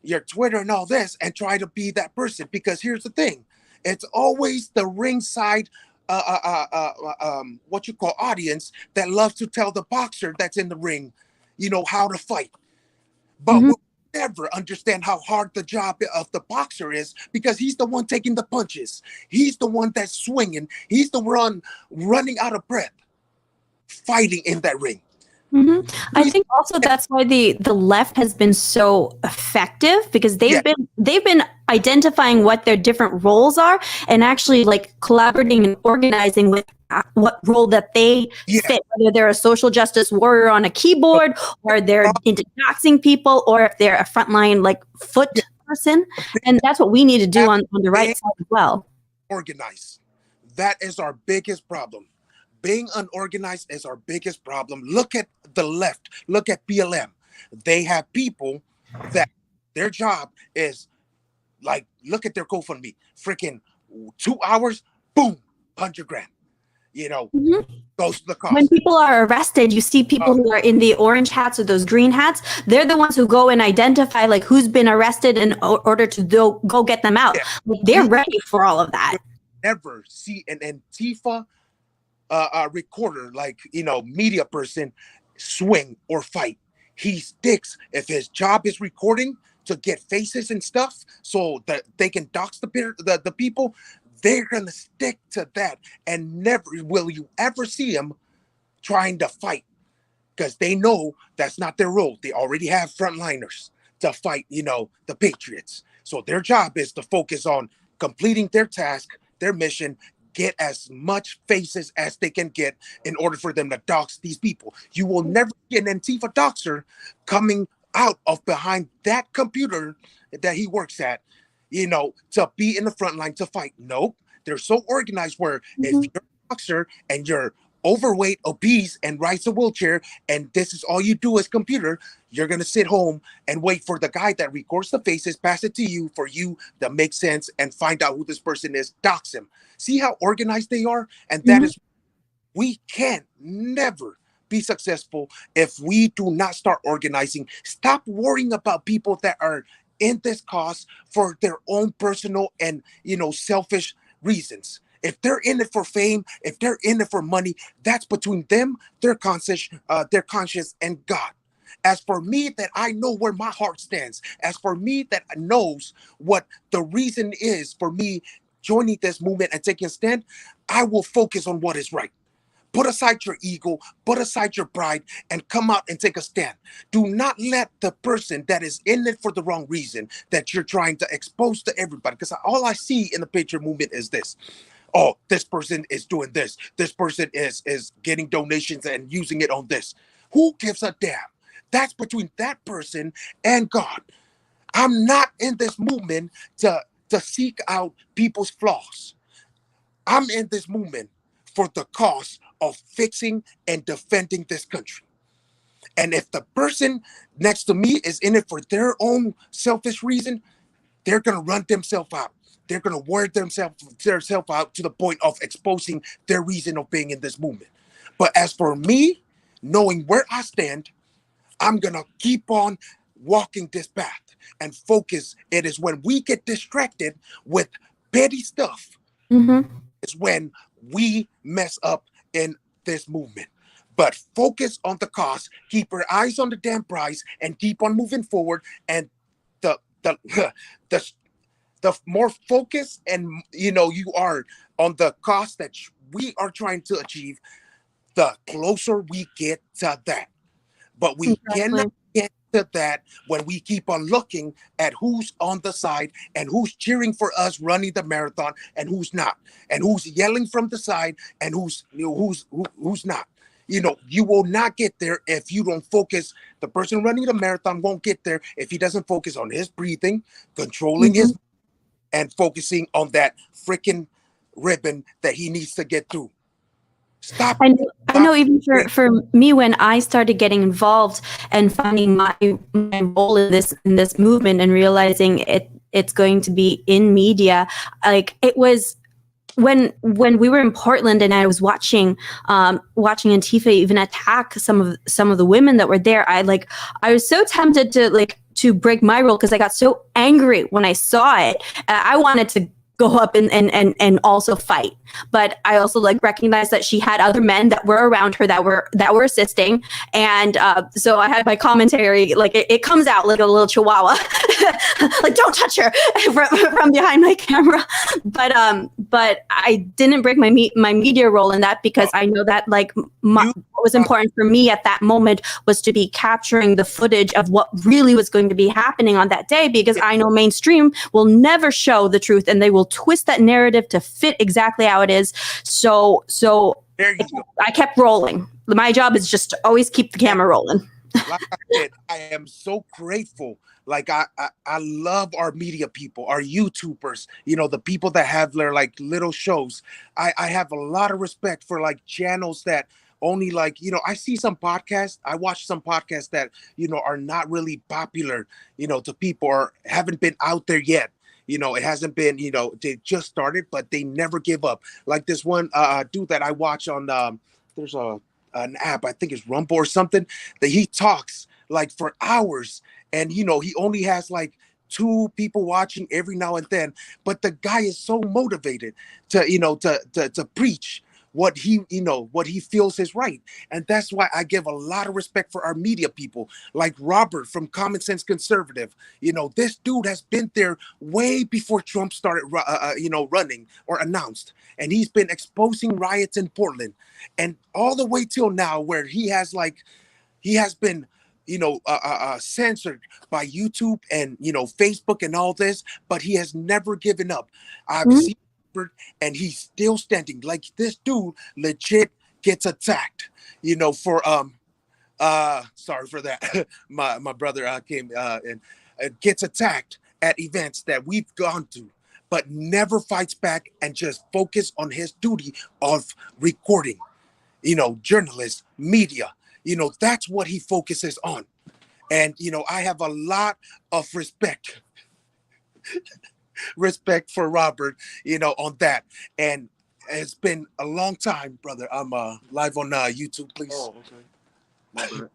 your Twitter and all this and try to be that person, because here's the thing. It's always the ringside what you call audience that loves to tell the boxer that's in the ring, how to fight. But we'll never understand how hard the job of the boxer is, because he's the one taking the punches. He's the one that's swinging. He's the one running out of breath, fighting in that ring. I think also that's why the left has been so effective, because they've been identifying what their different roles are and actually like collaborating and organizing with what role that they fit, whether they're a social justice warrior on a keyboard, or they're into doxing people, or if they're a frontline like foot person. And that's what we need to do on the right side as well. Organize. That is our biggest problem. Being unorganized is our biggest problem. Look at the left. Look at BLM. They have people that their job is like, look at their GoFundMe. Freaking 2 hours, boom, $100,000. Goes to the cost. When people are arrested, you see people who are in the orange hats or those green hats. They're the ones who go and identify like who's been arrested in order to go get them out. Like, they're ready for all of that. Never see an Antifa recorder, like, media person, swing or fight. He sticks. If his job is recording to get faces and stuff so that they can dox the people, they're going to stick to that. And never will you ever see him trying to fight, because they know that's not their role. They already have frontliners to fight, the patriots. So their job is to focus on completing their task, their mission, get as much faces as they can get in order for them to dox these people. You will never get an Antifa doxer coming out of behind that computer that he works at, to be in the front line to fight. Nope. They're so organized where if you're a doxer and you're overweight, obese, and rides a wheelchair, and this is all you do as computer, you're gonna sit home and wait for the guy that records the faces, pass it to you for you to make sense and find out who this person is, dox him. See how organized they are? And that Mhm. is, we can never be successful if we do not start organizing. Stop worrying about people that are in this cause for their own personal and selfish reasons. If they're in it for fame, if they're in it for money, that's between them, their conscience, and God. As for me, that I know where my heart stands. As for me, that knows what the reason is for me joining this movement and taking a stand, I will focus on what is right. Put aside your ego, put aside your pride, and come out and take a stand. Do not let the person that is in it for the wrong reason that you're trying to expose to everybody. Because all I see in the Patriot movement is this. Oh, this person is doing this. This person is getting donations and using it on this. Who gives a damn? That's between that person and God. I'm not in this movement to seek out people's flaws. I'm in this movement for the cause of fixing and defending this country. And if the person next to me is in it for their own selfish reason, they're going to run themselves out. They're going to wear themselves out to the point of exposing their reason of being in this movement. But as for me, knowing where I stand, I'm going to keep on walking this path and focus. It is when we get distracted with petty stuff, Mhm. is when we mess up in this movement. But focus on the cause, keep your eyes on the damn prize, and keep on moving forward. And the the the, the more focused and you are on the cause that we are trying to achieve, the closer we get to that. But we cannot Exactly. get to that when we keep on looking at who's on the side and who's cheering for us running the marathon and who's not, and who's yelling from the side and who's not. You will not get there if you don't focus. The person running the marathon won't get there if he doesn't focus on his breathing, controlling Mhm. his, and focusing on that freaking ribbon that he needs to get through. Stop. I know even for me, when I started getting involved and finding my role in this movement and realizing it's going to be in media, like it was when we were in Portland and I was watching Antifa even attack some of the women that were there. I was so tempted to break my rule because I got so angry when I saw it. I wanted to go up and also fight, but I also recognized that she had other men that were around her that were assisting, and so I had my commentary, it comes out like a little chihuahua, like don't touch her from behind my camera, but I didn't break my media role in that because I know that what was important for me at that moment was to be capturing the footage of what really was going to be happening on that day, because I know mainstream will never show the truth and they will twist that narrative to fit exactly how it is. So There you go. I kept rolling. My job is just to always keep the camera rolling. Like I said, I am so grateful. I love our media people, our YouTubers, the people that have their little shows. I have a lot of respect for channels that only I see some podcasts, I watch some podcasts that are not really popular, to people, or haven't been out there yet. It hasn't been, they just started, but they never give up. Like this one dude that I watch on there's an app, I think it's Rumble or something, that he talks for hours, and he only has two people watching every now and then, but the guy is so motivated to to preach what he feels is right. And that's why I give a lot of respect for our media people, like Robert from Common Sense Conservative. This dude has been there way before Trump started running or announced, and he's been exposing riots in Portland, and all the way till now, where he has been censored by YouTube and Facebook and all this, but he has never given up. I've Mhm. seen and he's still standing. Like, this dude legit gets attacked, for sorry for that. My brother came and gets attacked at events that we've gone to, but never fights back and just focus on his duty of recording. journalists, media. That's what he focuses on. And, I have a lot of respect for Robert, on that. And it's been a long time, brother. I'm live on YouTube, please. Oh, okay.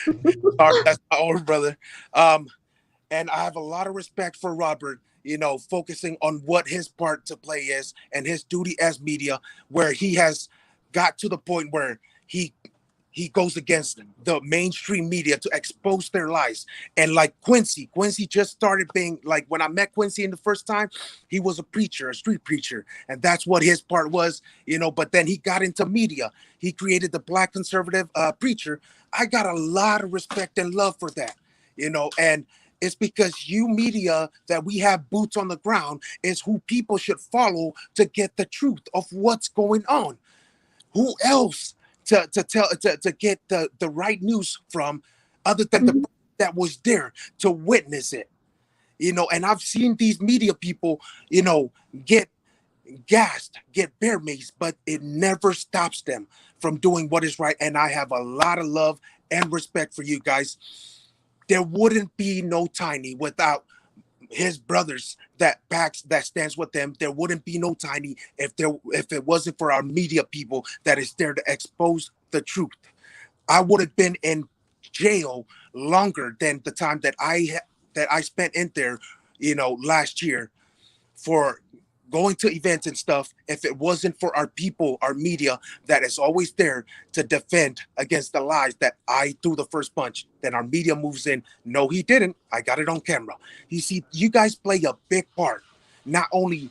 Sorry, that's my old brother. And I have a lot of respect for Robert, focusing on what his part to play is and his duty as media, where he has got to the point where he goes against the mainstream media to expose their lies. And like Quincy just started being like, when I met Quincy in the first time, he was a preacher, a street preacher. And that's what his part was, but then he got into media. He created the Black conservative preacher. I got a lot of respect and love for that, and it's because you media that we have boots on the ground is who people should follow to get the truth of what's going on. Who else to get the right news from other than the that was there to witness it? And I've seen these media people, get gassed, get bear maced, but it never stops them from doing what is right. And I have a lot of love and respect for you guys. There wouldn't be no Tiny without his brothers that stands with them. There wouldn't be no Tiny if it wasn't for our media people that is there to expose the truth. I would have been in jail longer than the time that I spent in there, last year for going to events and stuff, if it wasn't for our people, our media that is always there to defend against the lies that I threw the first punch. Then our media moves in. No, he didn't. I got it on camera. You see, you guys play a big part, not only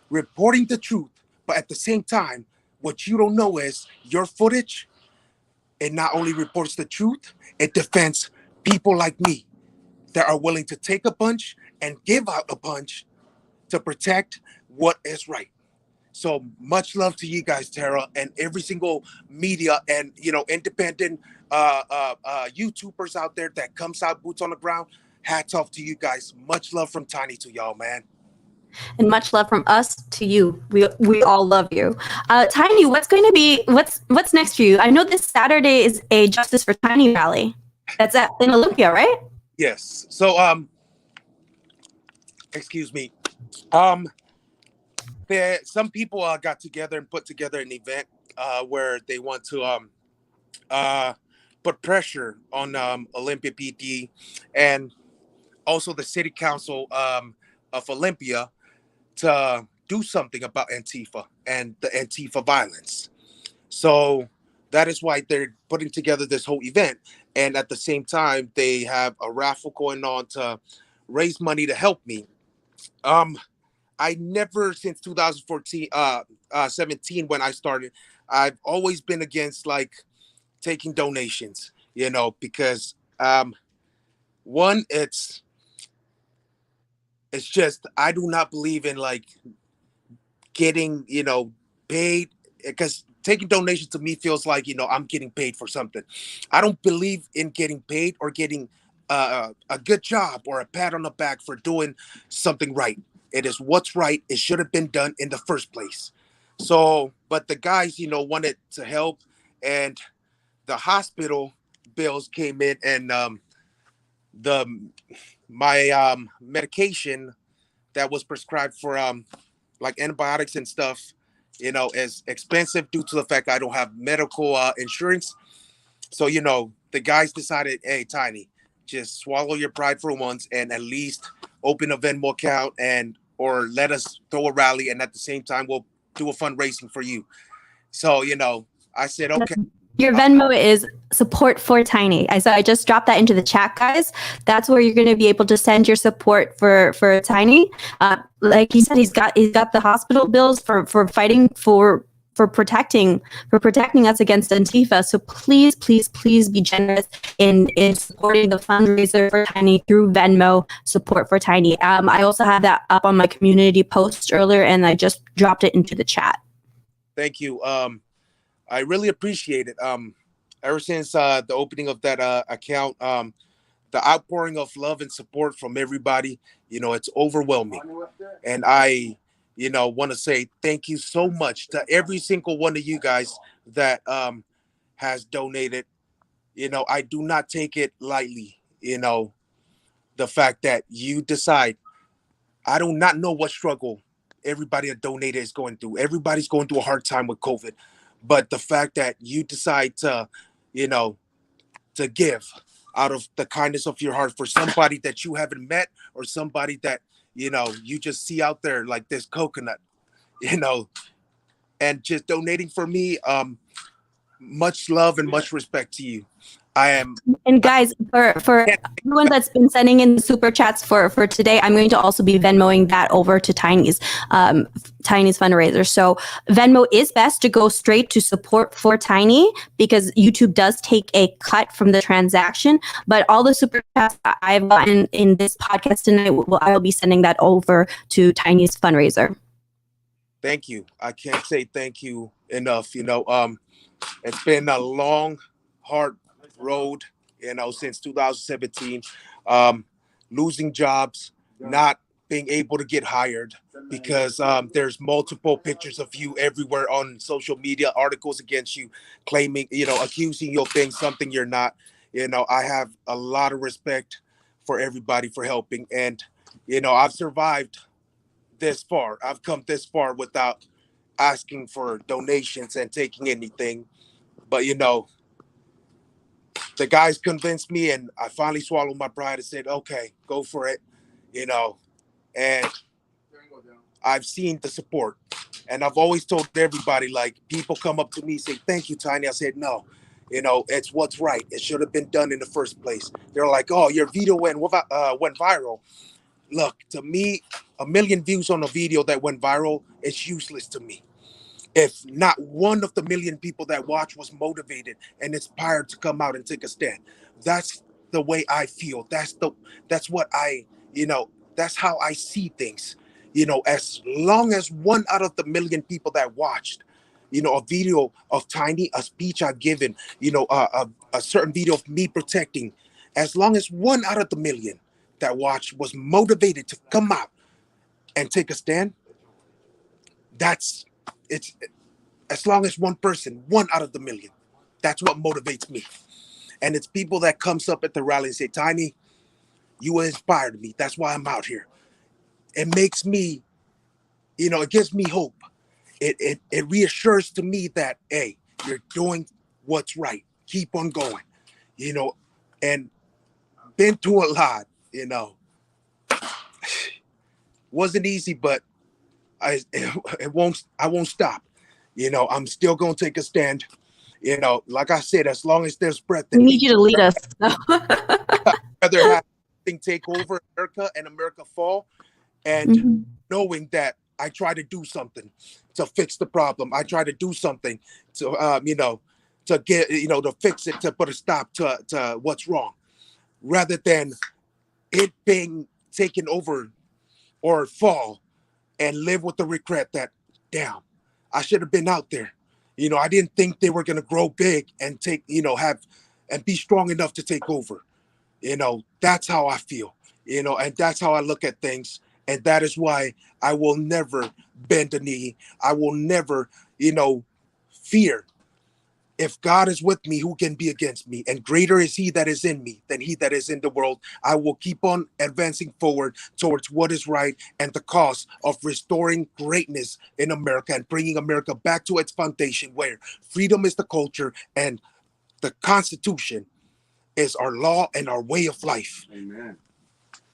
reporting the truth, but at the same time, what you don't know is your footage, it not only reports the truth, it defends people like me that are willing to take a punch and give out a punch to protect what is right. So much love to you guys, Tara, and every single media and independent YouTubers out there that comes out boots on the ground. Hats off to you guys. Much love from Tiny to y'all, man. And much love from us to you. We all love you. Tiny, what's next for you? I know this Saturday is a Justice for Tiny rally. That's in Olympia, right? Yes. So excuse me. Some people got together and put together an event where they want to put pressure on Olympia PD and also the city council of Olympia to do something about Antifa and the Antifa violence. So that is why they're putting together this whole event. And at the same time, they have a raffle going on to raise money to help me. I never, since 2014, 17, when I started, I've always been against like taking donations, because one, it's just, I do not believe in like getting, paid, because taking donations to me feels like, I'm getting paid for something. I don't believe in getting paid or getting a good job or a pat on the back for doing something right. It is what's right. It should have been done in the first place. So, but the guys, wanted to help, and the hospital bills came in, and my medication that was prescribed for like antibiotics and stuff, is expensive due to the fact I don't have medical insurance. So, the guys decided, hey, Tiny, just swallow your pride for once and at least open a Venmo account or let us throw a rally, and at the same time we'll do a fundraising for you. So, I said, okay. Your Venmo is support for Tiny. I just dropped that into the chat, guys. That's where you're going to be able to send your support for Tiny. Like he said, he's got the hospital bills for fighting for protecting us against Antifa. So please be generous in supporting the fundraiser for Tiny through Venmo. Support for Tiny. I also had that up on my community post earlier, and I just dropped it into the chat. Thank you. I really appreciate it. Ever since the opening of that account, the outpouring of love and support from everybody, it's overwhelming. And I want to say thank you so much to every single one of you guys that has donated. I do not take it lightly. The fact that you decide. I do not know what struggle everybody that donated is going through. Everybody's going through a hard time with COVID, but the fact that you decide to, you know, to give out of the kindness of your heart for somebody that you haven't met or somebody that you just see out there like this coconut, you know, and just donating for me. Much love and much respect to you. And guys, for everyone that's been sending in super chats for today, I'm going to also be Venmoing that over to Tiny's fundraiser. So Venmo is best to go straight to support for Tiny because YouTube does take a cut from the transaction. But all the super chats I've gotten in this podcast tonight, I will be sending that over to Tiny's fundraiser. Thank you. I can't say thank you enough. It's been a long, hard road, since 2017, losing jobs, not being able to get hired because there's multiple pictures of you everywhere on social media, articles against you, claiming, accusing you of being something you're not. I have a lot of respect for everybody for helping. And, I've survived this far. I've come this far without asking for donations and taking anything. But, the guys convinced me and I finally swallowed my pride and said, okay, go for it, and I've seen the support. And I've always told everybody, like, people come up to me, say, thank you, Tiny. I said, no, it's what's right. It should have been done in the first place. They're like, oh, your video went viral. Look, to me, 1 million views on a video that went viral is useless to me. If not one of the 1 million people that watch was motivated and inspired to come out and take a stand, that's the way I feel. That's what that's how I see things. As long as one out of the 1 million people that watched, a video of Tiny, a speech I've given, a certain video of me protecting, as long as one out of the 1 million that watched was motivated to come out and take a stand, it's as long as one person, one out of the 1 million, that's what motivates me. And it's people that comes up at the rally and say, Tiny, you inspired me. That's why I'm out here. It makes me, it gives me hope. It reassures to me that, hey, you're doing what's right. Keep on going, and been through a lot, wasn't easy, but I won't stop. I'm still gonna take a stand. Like I said, as long as there's breath, we need you to lead us. Rather have thing take over America and America fall, and knowing that I try to do something to fix the problem. I try to do something to to get to fix it, to put a stop to what's wrong, rather than it being taken over or fall and live with the regret that, damn, I should have been out there. I didn't think they were going to grow big and take, have and be strong enough to take over. That's how I feel, and that's how I look at things. And that is why I will never bend a knee. I will never, fear. If God is with me, who can be against me? And greater is he that is in me than he that is in the world. I will keep on advancing forward towards what is right and the cause of restoring greatness in America and bringing America back to its foundation, where freedom is the culture and the Constitution is our law and our way of life. Amen.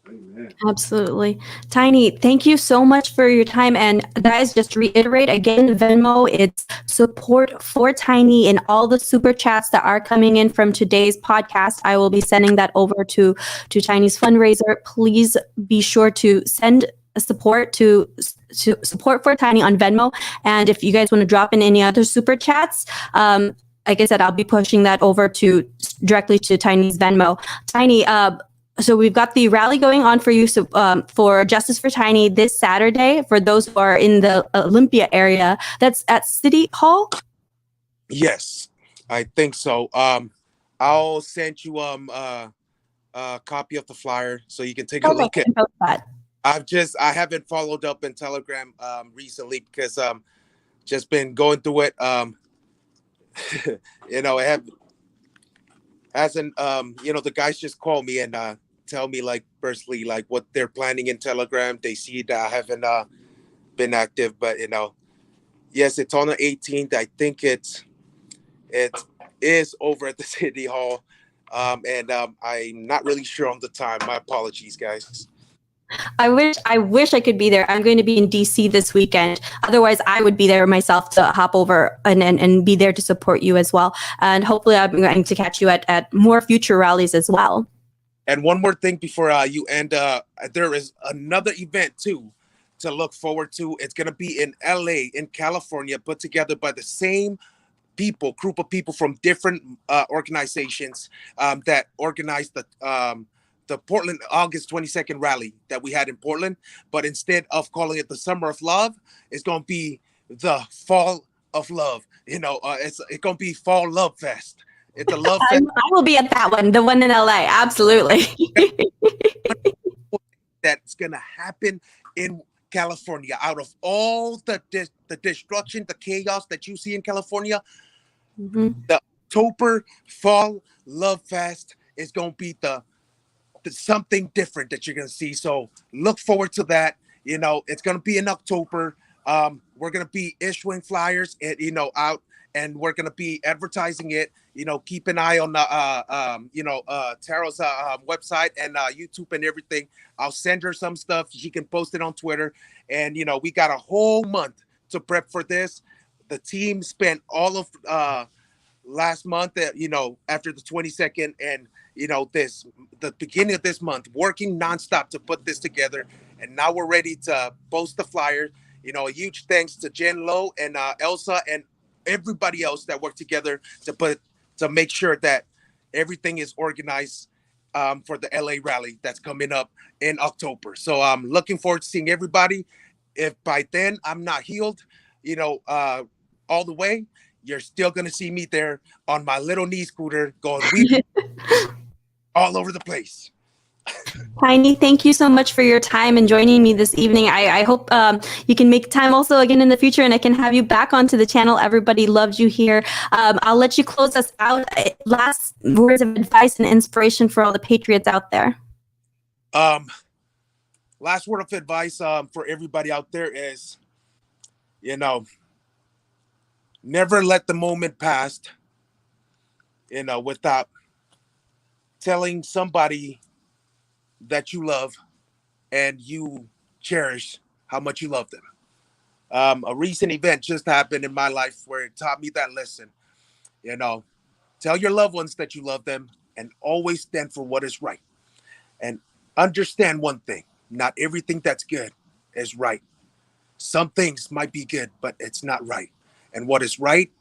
Amen. Absolutely. Tiny, thank you so much for your time. And guys, just to reiterate again, Venmo, it's support for Tiny, and all the super chats that are coming in from today's podcast, I will be sending that over to Tiny's fundraiser. Please be sure to send support to support for Tiny on Venmo. And if you guys want to drop in any other super chats, like I said, I'll be pushing that over directly to Tiny's Venmo. Tiny, so we've got the rally going on for you, for Justice for Tiny this Saturday. For those who are in the Olympia area, that's at City Hall. Yes, I think so. I'll send you a copy of the flyer so you can take a look at. That. I haven't followed up in Telegram recently because just been going through it. It hasn't the guys just call me and tell me like personally like what they're planning in Telegram. They see that I haven't been active, but yes, it's on the 18th. I think it is over at the city hall. And I'm not really sure on the time. My apologies, guys. I wish I could be there. I'm going to be in DC this weekend. Otherwise, I would be there myself to hop over and be there to support you as well. And hopefully, I'm going to catch you at more future rallies as well. And one more thing before you end, there is another event too to look forward to. It's going to be in LA, in California, put together by the same group of people from different organizations that organized the Portland August 22nd rally that we had in Portland. But instead of calling it the Summer of Love, it's going to be the Fall of Love. It's going to be Fall Love Fest. It's a love fest. I will be at that one, the one in LA. Absolutely. That's going to happen in California. Out of all the destruction, the chaos that you see in California, the October Fall Love Fest is going to be the something different that you're going to see. So look forward to that. It's going to be in October. We're going to be issuing flyers out, and we're going to be advertising it. Keep an eye on the Tara's website and YouTube and everything. I'll send her some stuff. She can post it on Twitter. And we got a whole month to prep for this. The team spent all of last month after the 22nd and the beginning of this month working nonstop to put this together. And now we're ready to post the flyer. A huge thanks to Jen Lowe and Elsa and everybody else that worked together to make sure that everything is organized for the LA rally that's coming up in October. So I'm looking forward to seeing everybody. If by then I'm not healed, all the way, you're still going to see me there on my little knee scooter going all over the place. Tiny, thank you so much for your time and joining me this evening. I hope you can make time also again in the future, and I can have you back onto the channel. Everybody loved you here. I'll let you close us out. Last words of advice and inspiration for all the patriots out there. Last word of advice for everybody out there is, never let the moment pass, without telling somebody that you love and you cherish how much you love them. A recent event just happened in my life where it taught me that lesson. Tell your loved ones that you love them and always stand for what is right. And understand one thing, not everything that's good is right. Some things might be good, but it's not right. And what is right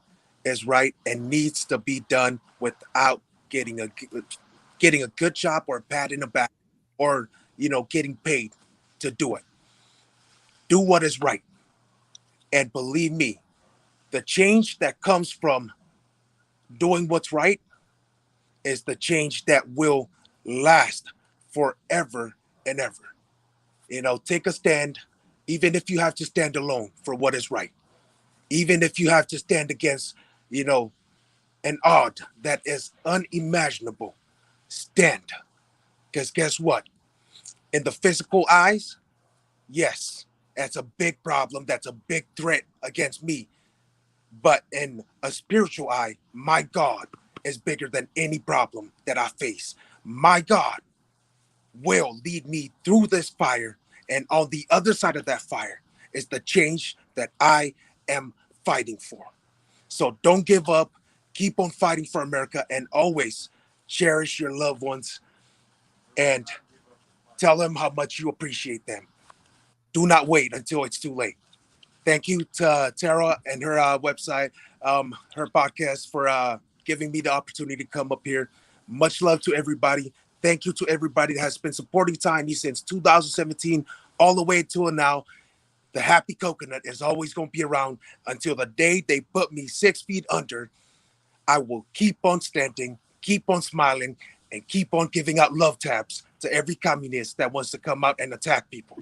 and needs to be done without getting a good job or a pat in the back or, getting paid to do it. Do what is right. And believe me, the change that comes from doing what's right is the change that will last forever and ever. Take a stand, even if you have to stand alone for what is right. Even if you have to stand against, an odd that is unimaginable. Stand. Because guess what? In the physical eyes, yes, that's a big problem. That's a big threat against me. But in a spiritual eye, my God is bigger than any problem that I face. My God will lead me through this fire. And on the other side of that fire is the change that I am fighting for. So don't give up. Keep on fighting for America and always cherish your loved ones and tell them how much you appreciate them. Do not wait until it's too late. Thank you to Tara and her website, her podcast for giving me the opportunity to come up here. Much love to everybody. Thank you to everybody that has been supporting Tiny since 2017 all the way till now. The happy coconut is always going to be around until the day they put me 6 feet under. I will keep on standing, keep on smiling, and keep on giving out love taps to every communist that wants to come out and attack people.